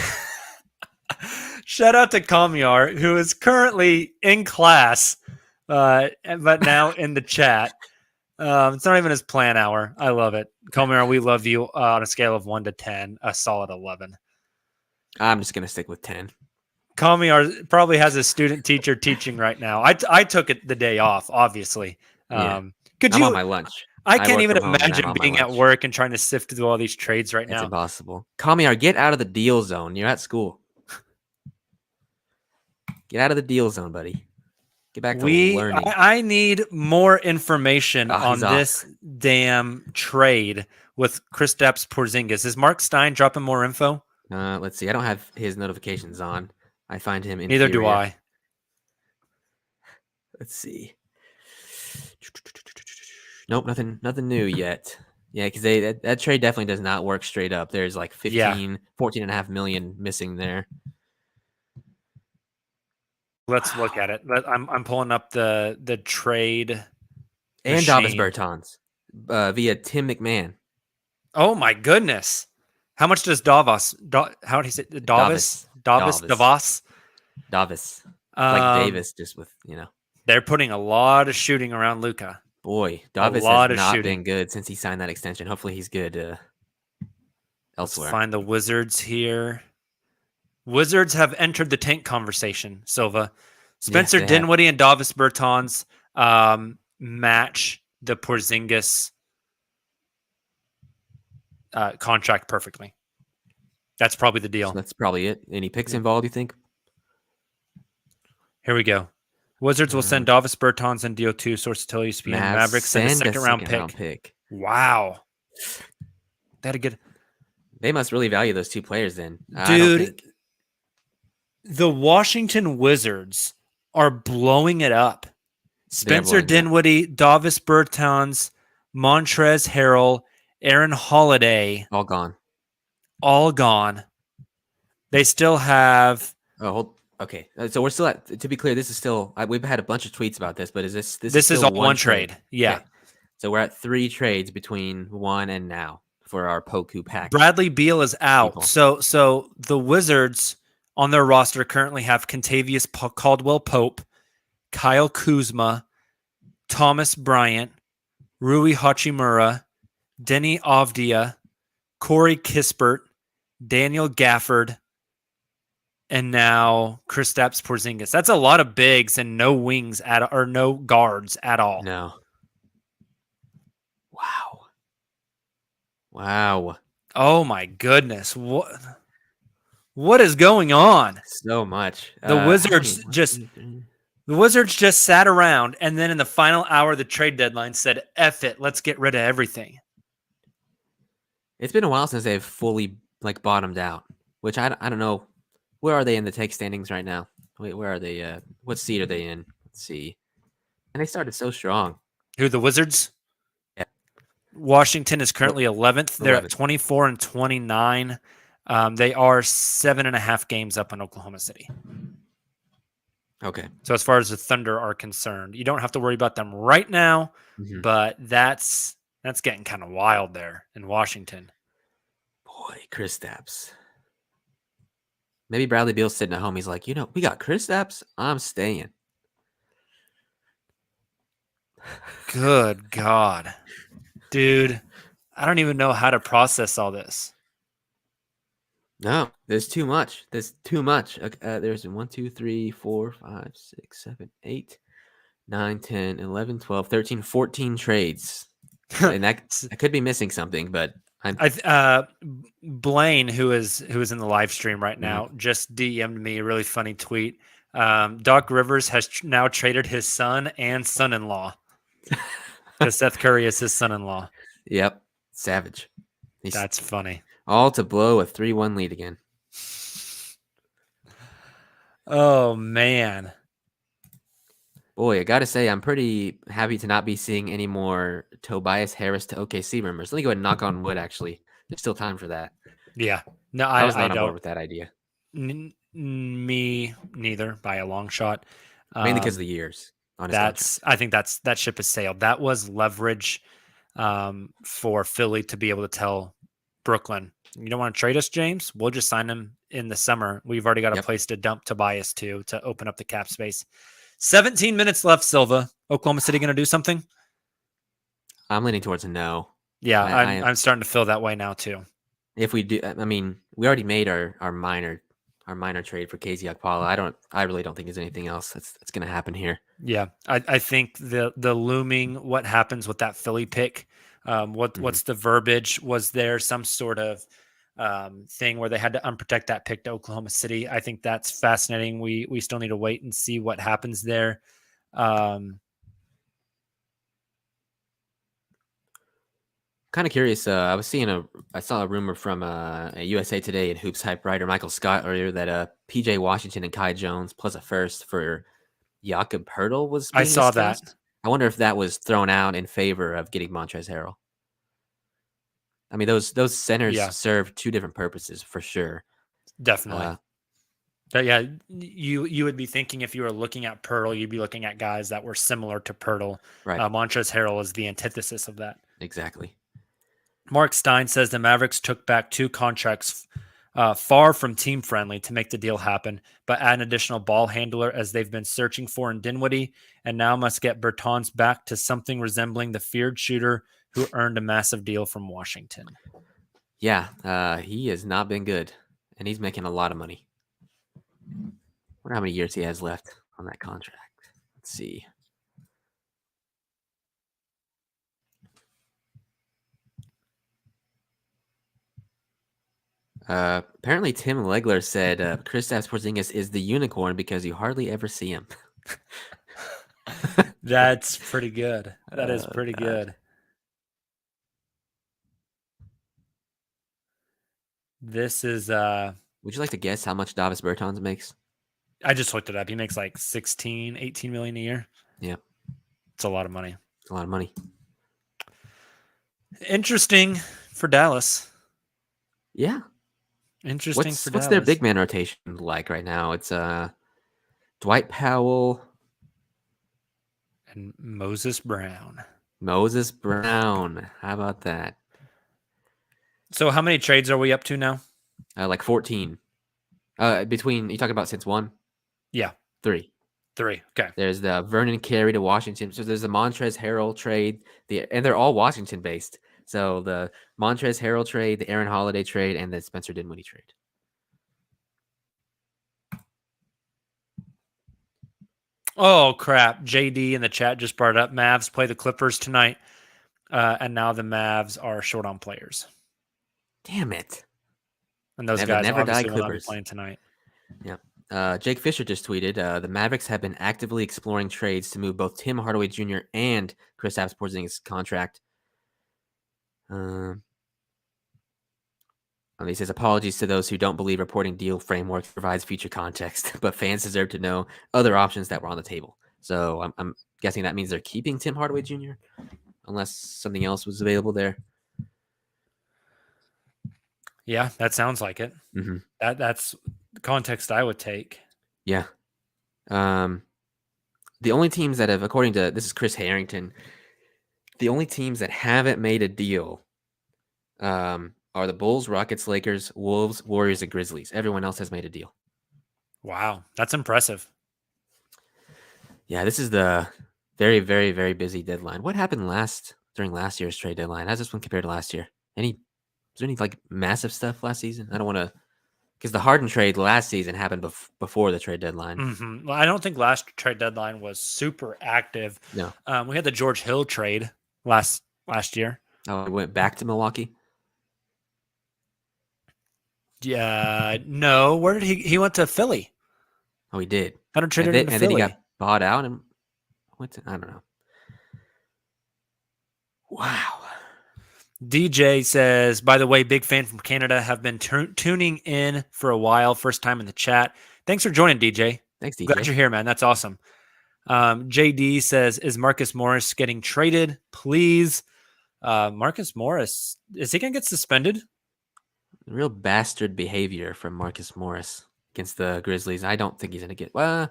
to Kamyar, who is currently in class, but now in the chat. It's not even his plan hour. I love it. Kamyar, we love you on a scale of 1 to 10, a solid 11. I'm just going to stick with 10. Kamyar probably has a student teacher teaching right now. I took it the day off, obviously. I'm on my lunch. I can't even from home and imagine I'm on my being at lunch. work and trying to sift through all these trades right It's now. impossible. Kamyar, get out of the deal zone. You're at school. Get out of the deal zone, buddy. Get back to learning. I need more information on he's off. this damn trade with Kristaps Porzingis. Is Mark Stein dropping more info? Let's see. I don't have his notifications on. I find him Neither do inferior. I. Let's see. Nope, nothing new yet. Yeah, because that trade definitely does not work straight up. There's like 14.5 million missing there. Let's look at it. I'm pulling up the trade. And machine. Davis Bertans via Tim McMahon. Oh my goodness! How much does Davos? How do you say Davis? Davis. Davos. Like Davis, just with They're putting a lot of shooting around Luka. Boy, Davis lot has of not shooting. been good since he signed that extension. Hopefully he's good elsewhere. Let's find the Wizards here. Wizards have entered the tank conversation, Silva. Spencer Yes, they have. Dinwiddie and Davis Bertans match the Porzingis contract perfectly. That's probably the deal. So that's probably it. Any picks involved, you think? Here we go. Wizards will send Davis Bertans and DO2, source tell ESPN. Mavericks send a second round pick. Wow. That'd good. They must really value those two players then. Dude, the Washington Wizards are blowing it up. Spencer blowing it up. Dinwiddie, Davis Bertans, Montrezl Harrell, Aaron Holiday, All gone. all gone. They still have. Oh, okay. So we're still at. To be clear, this is still. We've had a bunch of tweets about this, but is this This is still all one trade. Yeah. Okay. So we're at 3 trades between one and now for our Poku pack. Bradley Beal is out. People. So the Wizards on their roster currently have Contavious Caldwell Pope, Kyle Kuzma, Thomas Bryant, Rui Hachimura, Denny Avdia, Corey Kispert, Daniel Gafford, and now Kristaps Porzingis. That's a lot of bigs and no wings or no guards at all. No. Wow. Oh my goodness. What is going on? So much. The Wizards just sat around and then in the final hour of the trade deadline said, F it, let's get rid of everything. It's been a while since they've fully bottomed out, which I don't know. Where are they in the take standings right now? Wait, where are they? What seed are they in? Let's see. And they started so strong. Who, the Wizards? Yeah. Washington is currently 11th. They're 11th. at 24 and 29. They are 7.5 games up on Oklahoma City. Okay. So as far as the Thunder are concerned, you don't have to worry about them right now, but that's getting kind of wild there in Washington. Boy, Kristaps. Maybe Bradley Beal's sitting at home. He's like, we got Kristaps. I'm staying. Good God. Dude, I don't even know how to process all this. No, there's too much. There's 1, 2, 3, 4, 5, 6, 7, 8, 9, 10, 11, 12, 13, 14 trades. And that I could be missing something, but Blaine, who is in the live stream right now, just DM'd me a really funny tweet. Doc Rivers has now traded his son and son-in-law because Seth Curry is his son-in-law. Yep, savage. That's funny. All to blow a 3-1 lead again. Oh man. Boy, I gotta say, I'm pretty happy to not be seeing any more Tobias Harris to OKC rumors. Let me go ahead and knock on wood, actually. There's still time for that. Yeah. No, I was not don't. on board with that idea. Me neither, by a long shot. Mainly because of the years. I think that ship has sailed. That was leverage for Philly to be able to tell Brooklyn, you don't want to trade us, James? We'll just sign him in the summer. We've already got a place to dump Tobias to open up the cap space. 17 minutes left, Silva. Oklahoma City going to do something? I'm leaning towards a no. Yeah, I'm starting to feel that way now too. If we do, I mean, we already made our minor trade for KZ Okpala. I really don't think there's anything else that's going to happen here. Yeah, I think the looming what happens with that Philly pick. What's the verbiage? Was there some sort of thing where they had to unprotect that pick to Oklahoma City? I think that's fascinating. We still need to wait and see what happens there. Kind of curious. I saw a rumor from a USA Today and Hoops Hype writer Michael Scott earlier that PJ Washington and Kai Jones plus a first for Jakob Poeltl was being saw discussed. that. I wonder if that was thrown out in favor of getting Montrezl Harrell. I mean, those centers serve two different purposes for sure. Definitely. But yeah, you would be thinking if you were looking at Poeltl, you'd be looking at guys that were similar to Poeltl. Right. Montrezl Harrell is the antithesis of that. Exactly. Mark Stein says the Mavericks took back 2 contracts far from team friendly to make the deal happen, but add an additional ball handler as they've been searching for in Dinwiddie, and now must get Bertans back to something resembling the feared shooter who earned a massive deal from Washington. Yeah, he has not been good, and he's making a lot of money. I wonder how many years he has left on that contract. Let's see. Apparently, Tim Legler said Kristaps Porzingis is the unicorn because you hardly ever see him. That's pretty good. That is pretty good. This is Would you like to guess how much Davis Bertans makes? I just looked it up. He makes like 18 million a year. Yeah. It's a lot of money. It's a lot of money. Interesting for Dallas. Yeah. Interesting for What's their Dallas. big man rotation like right now? It's Dwight Powell, And Moses Brown. Moses Brown. How about that? So how many trades are we up to now? Like 14. Between you talking about since one? Yeah. 3. 3. Okay. There's the Vernon Carey to Washington. So there's the Montrezl Harrell trade. And they're all Washington based. So the Montrezl Harrell trade, the Aaron Holiday trade, and the Spencer Dinwiddie trade. Oh crap! JD in the chat just brought it up. Mavs play the Clippers tonight, and now the Mavs are short on players. Damn it! And those guys obviously will not be playing tonight. Yeah. Jake Fisher just tweeted, the Mavericks have been actively exploring trades to move both Tim Hardaway Jr. and Kristaps Porzingis' contract. He says, apologies to those who don't believe reporting deal framework provides future context, but fans deserve to know other options that were on the table. So I'm guessing that means they're keeping Tim Hardaway Jr., unless something else was available there. Yeah, that sounds like it. Mm-hmm. That's the context I would take. Yeah. The only teams that have, according to, this is Chris Harrington, the only teams that haven't made a deal are the Bulls, Rockets, Lakers, Wolves, Warriors, and Grizzlies. Everyone else has made a deal. Wow, that's impressive. Yeah, this is the very, very, very busy deadline. What happened during last year's trade deadline? How's this one compared to last year? Was there any like massive stuff last season? I don't want to, because the Harden trade last season happened before the trade deadline. Mm-hmm. Well, I don't think last trade deadline was super active. No, we had the George Hill trade last year. Oh, it went back to Milwaukee. Yeah, no. Where did he went to Philly? Oh, he did. Hunter traded and him to then Philly. He got bought out and went to, I don't know. Wow. DJ says, by the way, big fan from Canada. Have been tuning in for a while. First time in the chat. Thanks for joining, DJ. Thanks, DJ. Glad you're here, man. That's awesome. JD says, is Marcus Morris getting traded? Please. Marcus Morris, is he going to get suspended? Real bastard behavior from Marcus Morris against the Grizzlies. I don't think he's going to get, I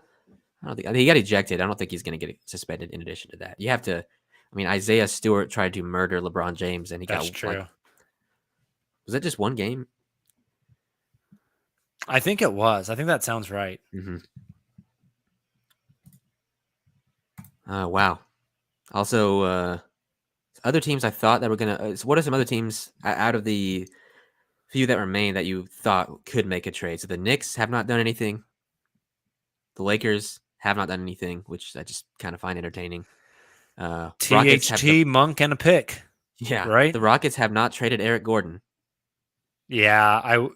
think he got ejected. I don't think he's going to get suspended in addition to that. You have to, Isaiah Stewart tried to murder LeBron James and he That's got, true. Was that just one game? I think it was. I think that sounds right. Mm-hmm. Wow. Also, other teams I thought that were going to, what are some other teams out of the few that remain that you thought could make a trade? So the Knicks have not done anything. The Lakers have not done anything, which I just kind of find entertaining. THT, Monk, and a pick. Yeah, right. The Rockets have not traded Eric Gordon. Yeah,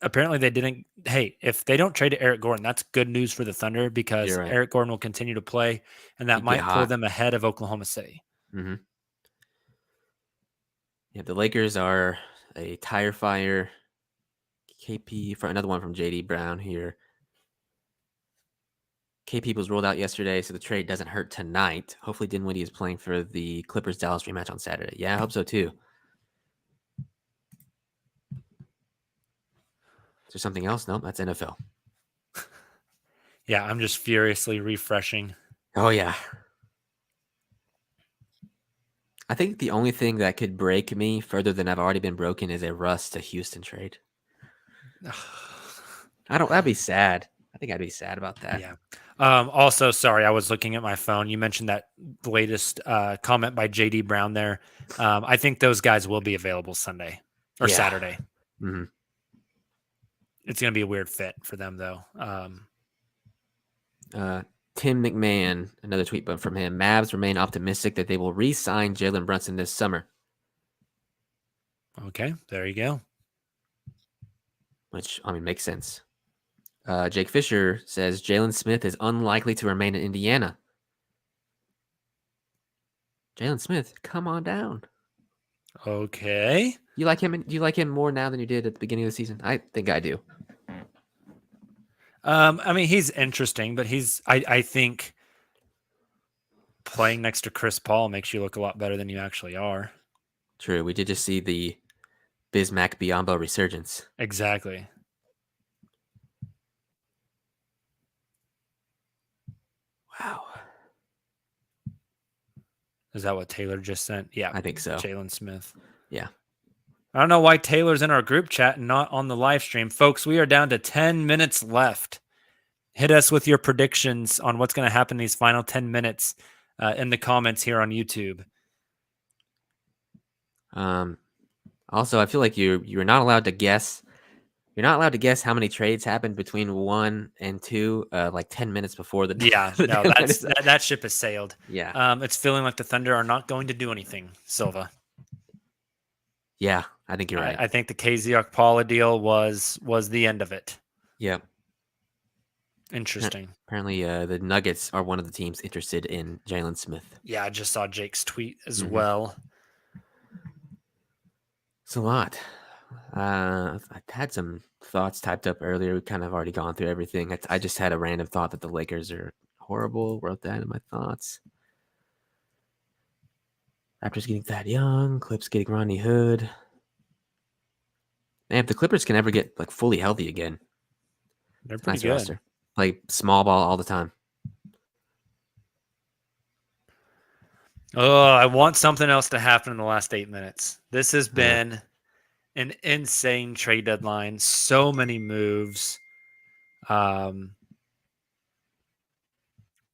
apparently they didn't. Hey, if they don't trade Eric Gordon, that's good news for the Thunder because right. Eric Gordon will continue to play, and that might pull them ahead of Oklahoma City. Mm-hmm. Yeah, the Lakers are a tire fire. KP for another one from JD Brown here. KP was rolled out yesterday, so the trade doesn't hurt tonight. Hopefully Dinwiddie is playing for the Clippers-Dallas rematch on Saturday. Yeah, I hope so too. Is there something else? No, that's NFL. Yeah, I'm just furiously refreshing. Oh, yeah. I think the only thing that could break me further than I've already been broken is a Russ to Houston trade. That'd be sad. I think I'd be sad about that. Yeah. Also, sorry, I was looking at my phone. You mentioned that latest comment by JD Brown there. I think those guys will be available Sunday or Saturday. Mm-hmm. It's going to be a weird fit for them, though. Tim McMahon, another tweet from him. Mavs remain optimistic that they will re-sign Jalen Brunson this summer. Okay, there you go. Which, makes sense. Jake Fisher says Jalen Smith is unlikely to remain in Indiana. Jalen Smith, come on down. Okay. You like him? Do you like him more now than you did at the beginning of the season? I think I do. He's interesting, but I think playing next to Chris Paul makes you look a lot better than you actually are. True. We did just see the Bismack Biombo resurgence. Exactly. Wow. Is that what Taylor just sent? Yeah. I think so. Jalen Smith. Yeah. I don't know why Taylor's in our group chat and not on the live stream. Folks, we are down to 10 minutes left. Hit us with your predictions on what's going to happen in these final 10 minutes in the comments here on YouTube. Also, I feel like you're not allowed to guess. You're not allowed to guess how many trades happened between 1 and 2, like 10 minutes before the. Yeah, the no, deadline that ship has sailed. Yeah. It's feeling like the Thunder are not going to do anything, Silva. Yeah, I think you're right. I think the KZ Okpala deal was the end of it. Yeah. Interesting. Apparently, the Nuggets are one of the teams interested in Jalen Smith. Yeah, I just saw Jake's tweet as well. It's a lot. I had some thoughts typed up earlier. We kind of already gone through everything. I just had a random thought that the Lakers are horrible. Wrote that in my thoughts. Raptors getting Thad Young. Clips getting Rodney Hood. Man, if the Clippers can ever get like fully healthy again, They're it's a pretty nice good. roster. Play small ball all the time. Oh, I want something else to happen in the last 8 minutes. This has been an insane trade deadline. So many moves.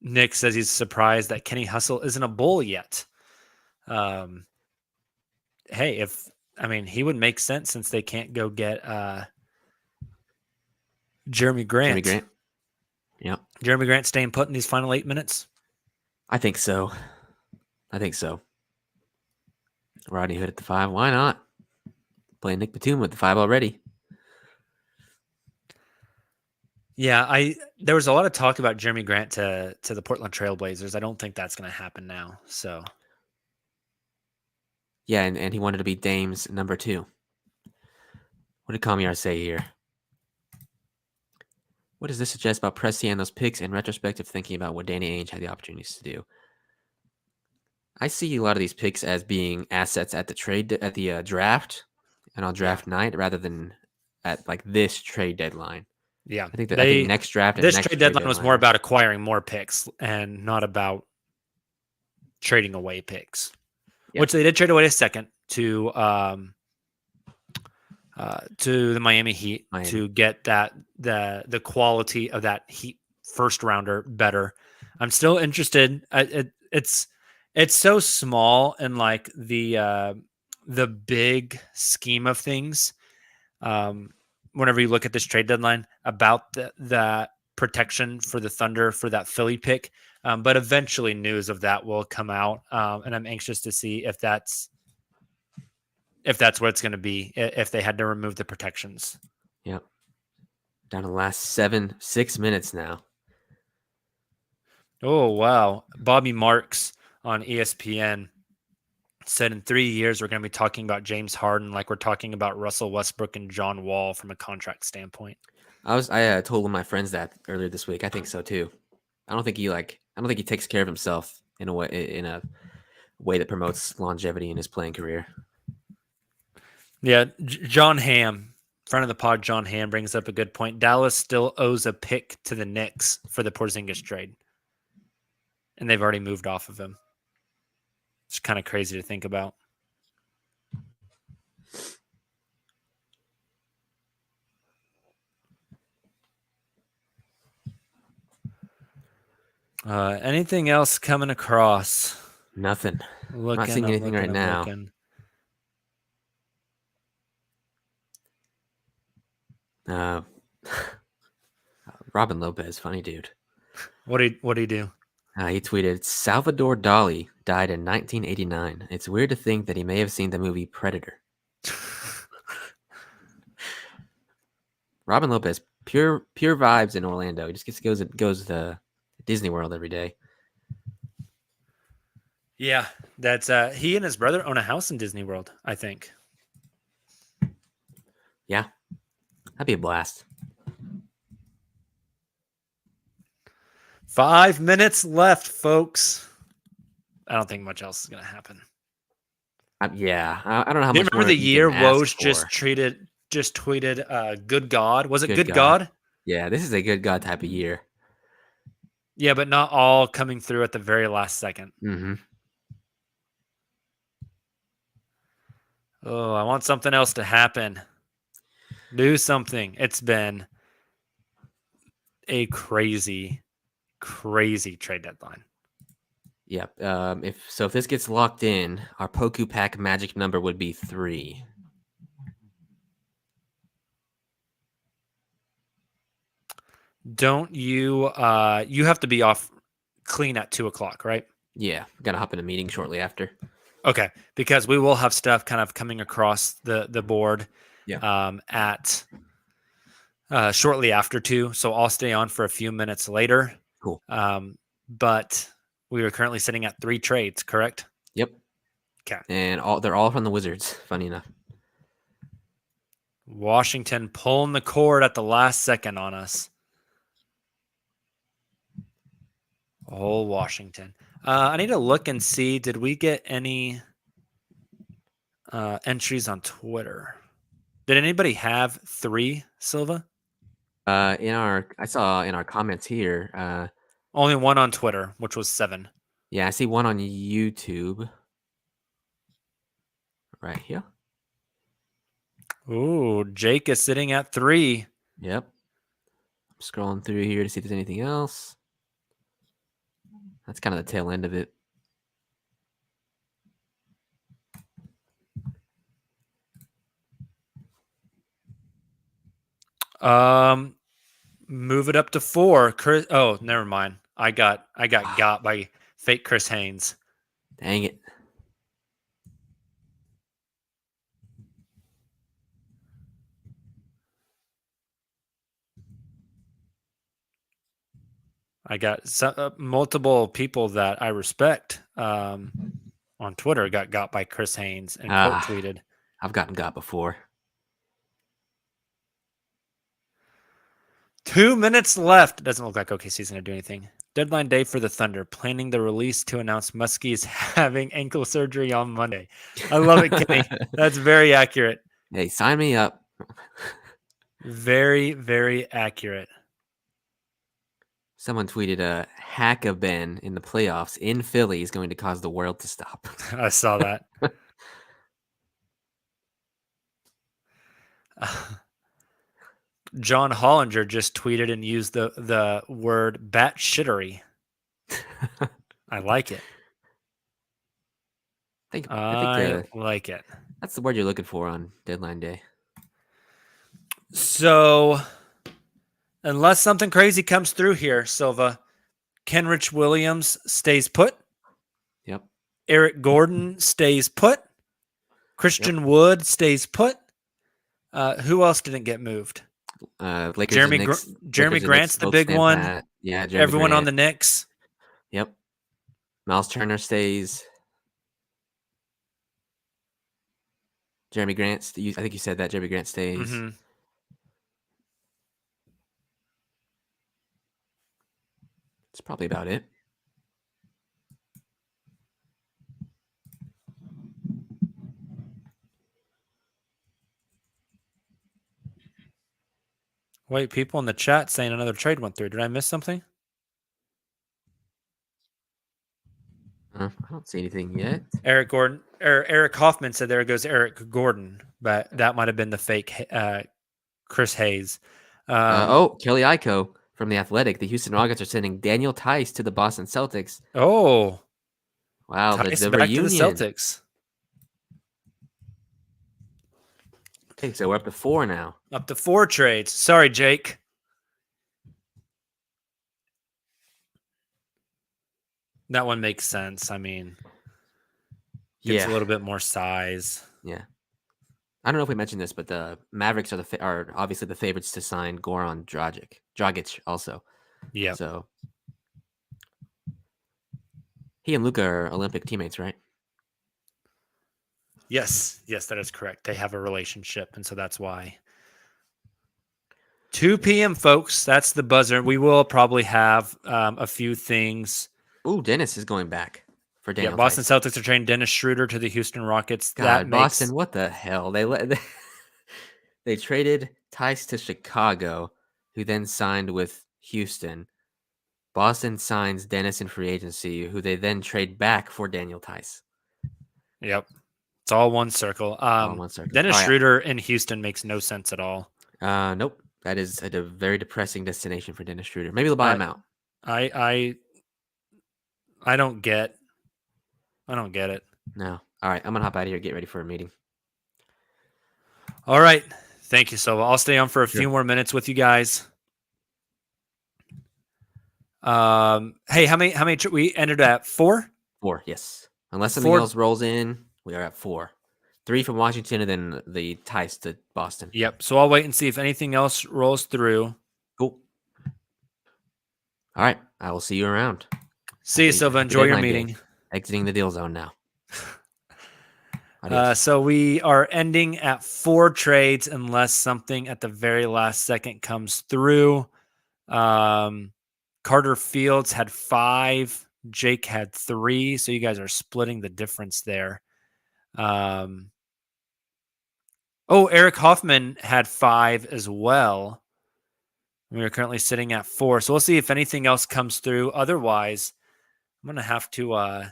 Nick says he's surprised that Kenny Hustle isn't a Bull yet. Hey, he would make sense since they can't go get Jeremy Grant. Yep. Jeremy Grant staying put in these final 8 minutes? I think so. Rodney Hood at the 5. Why not? Playing Nick Batum with the 5 already. Yeah, there was a lot of talk about Jeremy Grant to the Portland Trailblazers. I don't think that's going to happen now. So, yeah, and he wanted to be Dame's number 2. What did Kamiar say here? What does this suggest about Presti and those picks in retrospective thinking about what Danny Ainge had the opportunities to do? I see a lot of these picks as being assets at the draft and on draft night rather than at like this trade deadline. Yeah, I think next draft and this next trade deadline was more about acquiring more picks and not about trading away picks, which they did trade away a second to the Miami Heat to get the quality of that Heat first rounder better. I'm still interested. It's so small in like the big scheme of things. Whenever you look at this trade deadline about the protection for the Thunder for that Philly pick, but eventually news of that will come out, and I'm anxious to see if that's what it's going to be, if they had to remove the protections. Yep. Down to the last 6 minutes now. Oh, wow. Bobby Marks on ESPN said in 3 years, we're going to be talking about James Harden like we're talking about Russell Westbrook and John Wall from a contract standpoint. I told one of my friends that earlier this week. I think so too. I don't think he takes care of himself in a way that promotes longevity in his playing career. Yeah, John Hamm, friend of the pod, John Hamm brings up a good point. Dallas still owes a pick to the Knicks for the Porzingis trade, and they've already moved off of him. It's kind of crazy to think about. Anything else coming across? Nothing. I'm not seeing anything right now. Robin Lopez, funny dude. What did he do? He tweeted, Salvador Dali died in 1989. It's weird to think that he may have seen the movie Predator. Robin Lopez, pure vibes in Orlando. He just goes to Disney World every day. Yeah, that's he and his brother own a house in Disney World, I think. Yeah, that'd be a blast. 5 minutes left, folks. I don't think much else is going to happen. Yeah, I don't know how Do you much remember more the you year can ask Woj just for. tweeted "Good God"? Was it Good Good God. God? Yeah, this is a good God type of year. Yeah, but not all coming through at the very last second. Mm-hmm. Oh, I want something else to happen. Do something. It's been a crazy, crazy trade deadline. Yep. If this gets locked in, our Poku Pack magic number would be 3. Don't you? You have to be off clean at 2:00, right? Yeah, gotta hop in a meeting shortly after. Okay, because we will have stuff kind of coming across the board. Yeah. At shortly after 2, so I'll stay on for a few minutes later. Cool. But we are currently sitting at 3 trades, correct? Yep. Okay. And they're all from the Wizards. Funny enough. Washington pulling the cord at the last second on us. Oh, Washington. I need to look and see. Did we get any entries on Twitter? Did anybody have 3, Silva? I saw in our comments here. Only 1 on Twitter, which was 7. Yeah, I see one on YouTube. Right here. Ooh, Jake is sitting at 3. Yep. I'm scrolling through here to see if there's anything else. That's kind of the tail end of it. Move it up to 4. Chris. Oh, never mind. I got got by fake Chris Haynes. Dang it. I got multiple people that I respect on Twitter got by Chris Haynes and quote tweeted. I've gotten got before. 2 minutes left. Doesn't look like OKC's going to do anything. Deadline day for the Thunder. Planning the release to announce Muskie is having ankle surgery on Monday. I love it, Kenny. That's very accurate. Hey, sign me up. Very, very accurate. Someone tweeted hack of Ben in the playoffs in Philly is going to cause the world to stop. I saw that. John Hollinger just tweeted and used the word bat shittery. I like it. I like it. That's the word you're looking for on deadline day. So, unless something crazy comes through here, Silva, Kenrich Williams stays put. Yep. Eric Gordon stays put. Christian Wood stays put. Who else didn't get moved? Lakers Jeremy Grant's the big one. Yeah, everyone Grant. On the Knicks. Yep. Miles Turner stays. Jeremy Grant. I think you said that. Jeremy Grant stays. Mm-hmm. That's probably about it. Wait, people in the chat saying another trade went through. Did I miss something? I don't see anything yet. Eric Hoffman said there goes Eric Gordon, but that might have been the fake Chris Hayes. Kelly Iko from The Athletic. The Houston Rockets are sending Daniel Tice to the Boston Celtics. Oh. Wow, Tice the back reunion. to the Celtics. Okay, so we're up to 4 now. Up to 4 trades. Sorry, Jake. That one makes sense. I mean, gets a little bit more size. Yeah. I don't know if we mentioned this, but the Mavericks are obviously the favorites to sign Goran Dragic also. Yeah. So he and Luka are Olympic teammates, right? Yes, that is correct. They have a relationship, and so that's why. 2 p.m., folks. That's the buzzer. We will probably have a few things. Ooh, Dennis is going back. for Yeah, Daniel Boston Tice. Celtics are trading Dennis Schroeder to the Houston Rockets. God, That makes Boston, what the hell? They traded Tice to Chicago, who then signed with Houston. Boston signs Dennis in free agency, who they then trade back for Daniel Tice. Yep. It's all one circle. All in one circle. Dennis All right. Schroeder in Houston makes no sense at all. Nope. That is a very depressing destination for Dennis Schroeder. Maybe they'll buy him out. I don't get it. No. All right. I'm gonna hop out of here. Get ready for a meeting. All right. Thank you, Silva. I'll stay on for a Sure. few more minutes with you guys. Hey, how many we ended at 4? 4, yes. Unless something else rolls in, we are at 4. 3 from Washington, and then the Tice to Boston. Yep. So I'll wait and see if anything else rolls through. Cool. All right. I will see you around. See you, Silva. Enjoy your meeting. Day. Exiting the deal zone now. So we are ending at 4 trades unless something at the very last second comes through. Carter Fields had 5. Jake had 3. So you guys are splitting the difference there. Eric Hoffman had 5 as well. We are currently sitting at 4. So we'll see if anything else comes through. Otherwise, I'm going to have to, I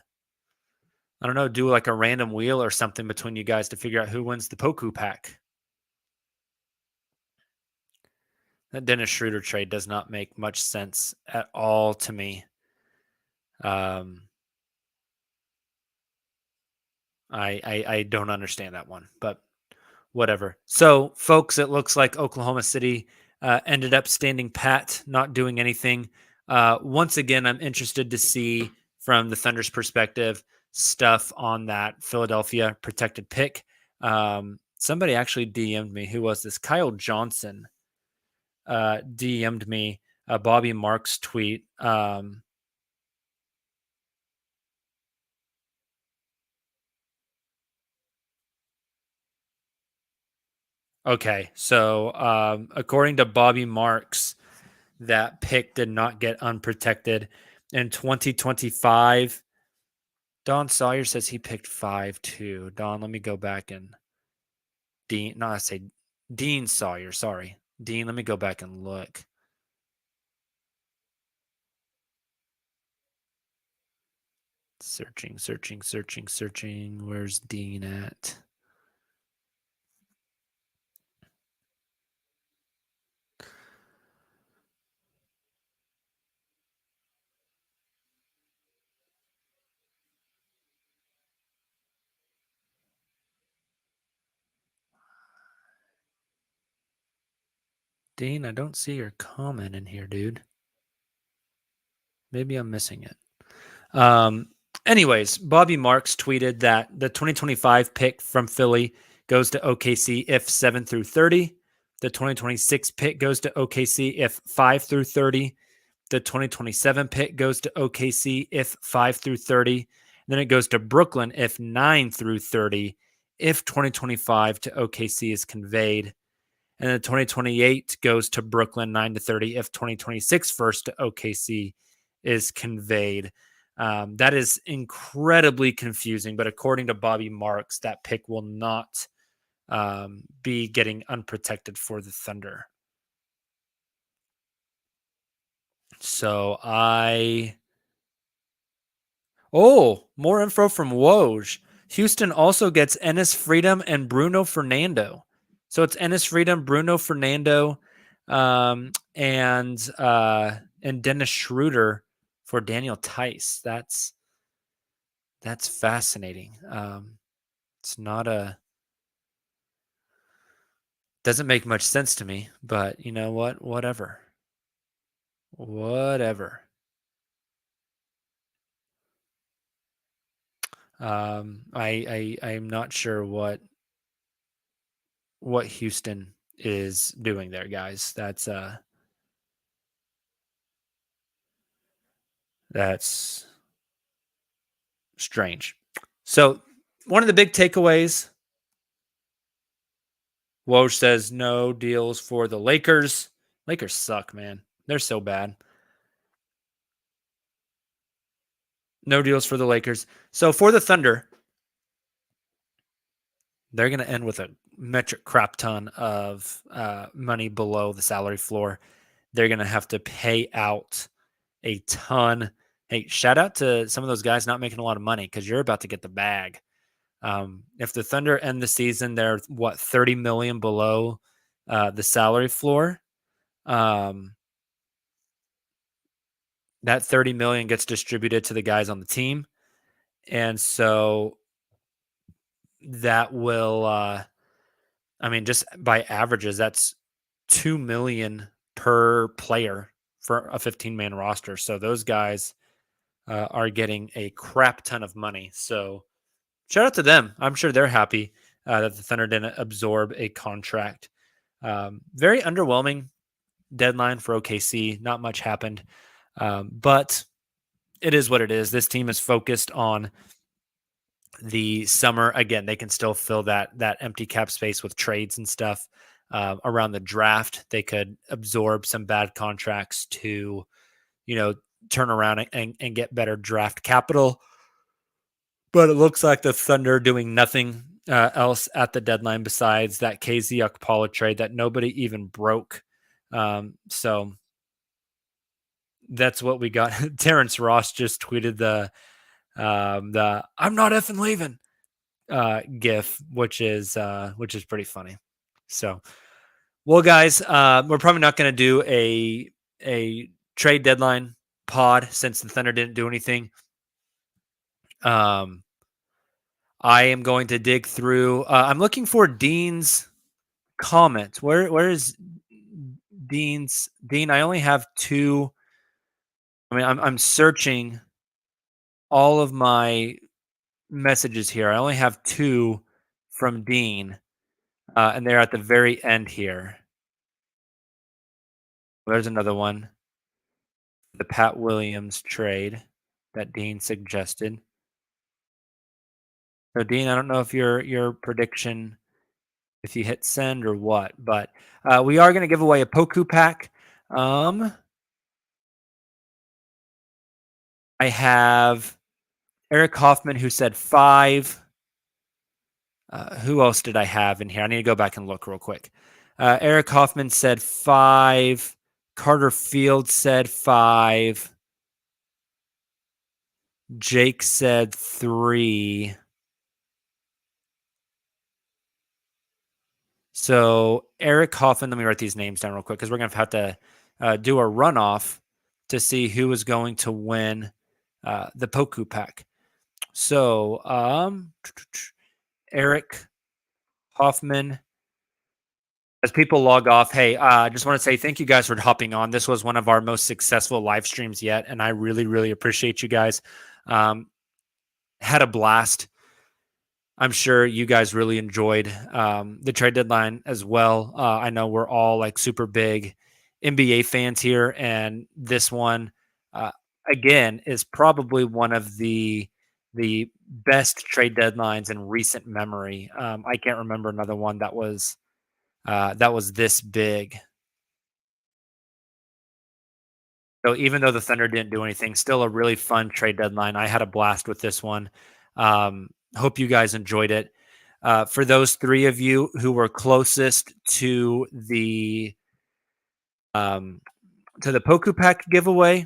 don't know, do like a random wheel or something between you guys to figure out who wins the Poku pack. That Dennis Schroeder trade does not make much sense at all to me. I don't understand that one, but whatever. So, folks, it looks like Oklahoma City ended up standing pat, not doing anything. Once again, I'm interested to see from the Thunder's perspective stuff on that Philadelphia protected pick. Somebody actually DM'd me. Who was this? Kyle Johnson DM'd me Bobby Marks tweet. Okay, so according to Bobby Marks, that pick did not get unprotected in 2025. Don Sawyer says he picked 5 too. Don, let me go back and Dean Sawyer. Sorry, Dean. Let me go back and look. Searching. Where's Dean at? Dean, I don't see your comment in here, dude. Maybe I'm missing it. Anyways, Bobby Marks tweeted that the 2025 pick from Philly goes to OKC if 7 through 30. The 2026 pick goes to OKC if 5 through 30. The 2027 pick goes to OKC if 5 through 30. Then it goes to Brooklyn if 9 through 30 if 2025 to OKC is conveyed. And then 2028 goes to Brooklyn 9 to 30 if 2026 first to OKC is conveyed. That is incredibly confusing, but according to Bobby Marks, that pick will not be getting unprotected for the Thunder. So more info from Woj. Houston also gets Ennis Freedom and Bruno Fernando. So it's Ennis Freedom, Bruno Fernando, and Dennis Schroeder for Daniel Tice. That's fascinating. It's not doesn't make much sense to me, but you know what? Whatever. I'm not sure what Houston is doing there, guys. That's strange. So one of the big takeaways, Woj says no deals for the Lakers. Lakers suck, man. They're so bad. No deals for the Lakers. So for the Thunder, they're going to end with a metric crap ton of money below the salary floor. They're going to have to pay out a ton. Hey, shout out to some of those guys not making a lot of money because you're about to get the bag. If the Thunder end the season, they're 30 million below the salary floor. That 30 million gets distributed to the guys on the team. And so that will, just by averages, that's 2 million per player for a 15-man roster. So those guys are getting a crap ton of money. So shout out to them. I'm sure they're happy that the Thunder didn't absorb a contract. Very underwhelming deadline for OKC. Not much happened, but it is what it is. This team is focused on the summer. Again, they can still fill that empty cap space with trades and stuff. Around the draft, they could absorb some bad contracts to, turn around and get better draft capital. But it looks like the Thunder doing nothing else at the deadline besides that KZ Okpala trade that nobody even broke. So that's what we got. Terrence Ross just tweeted the "I'm not effing leaving" GIF, which is pretty funny. So, well, guys, we're probably not going to do a trade deadline pod since the Thunder didn't do anything. I am going to dig through. I'm looking for Dean's comment. Where is Dean's? Dean, I only have 2. I'm searching all of my messages here. I only have 2 from Dean, and they're at the very end here. There's another one. The Pat Williams trade that Dean suggested. So Dean, I don't know if your prediction, if you hit send or what, but we are going to give away a Poku pack. I have Eric Hoffman who said 5. Who else did I have in here? I need to go back and look real quick. Eric Hoffman said 5. Carter Field said 5. Jake said 3. So Eric Hoffman, let me write these names down real quick because we're going to have to do a runoff to see who is going to win the Poku pack. So Eric Hoffman, as people log off, hey, I just want to say thank you guys for hopping on. This was one of our most successful live streams yet, and I really, really appreciate you guys. Had a blast. I'm sure you guys really enjoyed the trade deadline as well. I know we're all like super big NBA fans here, and this one, again, is probably one of the best trade deadlines in recent memory. I can't remember another one that was this big. So even though the Thunder didn't do anything, still a really fun trade deadline. I had a blast with this one. Hope you guys enjoyed it. For those 3 of you who were closest to the Poku pack giveaway,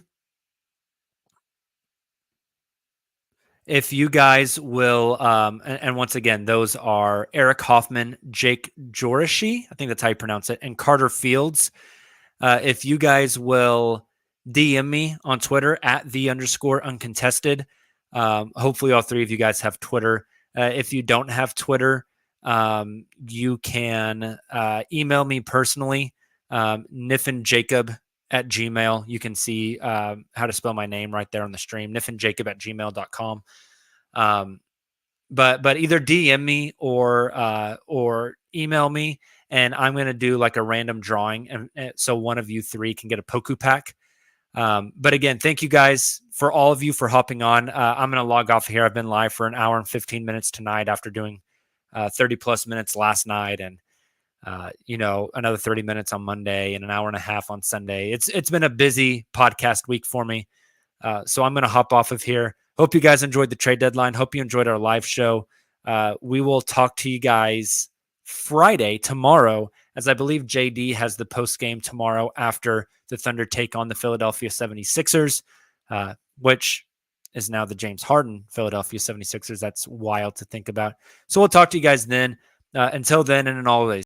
if you guys will, and once again, those are Eric Hoffman, Jake Jorishi, I think that's how you pronounce it, and Carter Fields. If you guys will DM me on Twitter at @the_uncontested. Hopefully all 3 of you guys have Twitter. If you don't have Twitter, you can email me personally, niffinjacob@gmail. You can see how to spell my name right there on the stream, niffinjacob@gmail.com. But either DM me or email me, and I'm going to do like a random drawing, and so one of you 3 can get a Poku pack. But again, thank you guys for all of you for hopping on. I'm going to log off here. I've been live for an hour and 15 minutes tonight after doing 30 plus minutes last night, and another 30 minutes on Monday and an hour and a half on Sunday. It's been a busy podcast week for me. So I'm going to hop off of here. Hope you guys enjoyed the trade deadline. Hope you enjoyed our live show. We will talk to you guys Friday, tomorrow, as I believe JD has the post game tomorrow after the Thunder take on the Philadelphia 76ers, which is now the James Harden Philadelphia 76ers. That's wild to think about. So we'll talk to you guys then. Until then, and in all ways,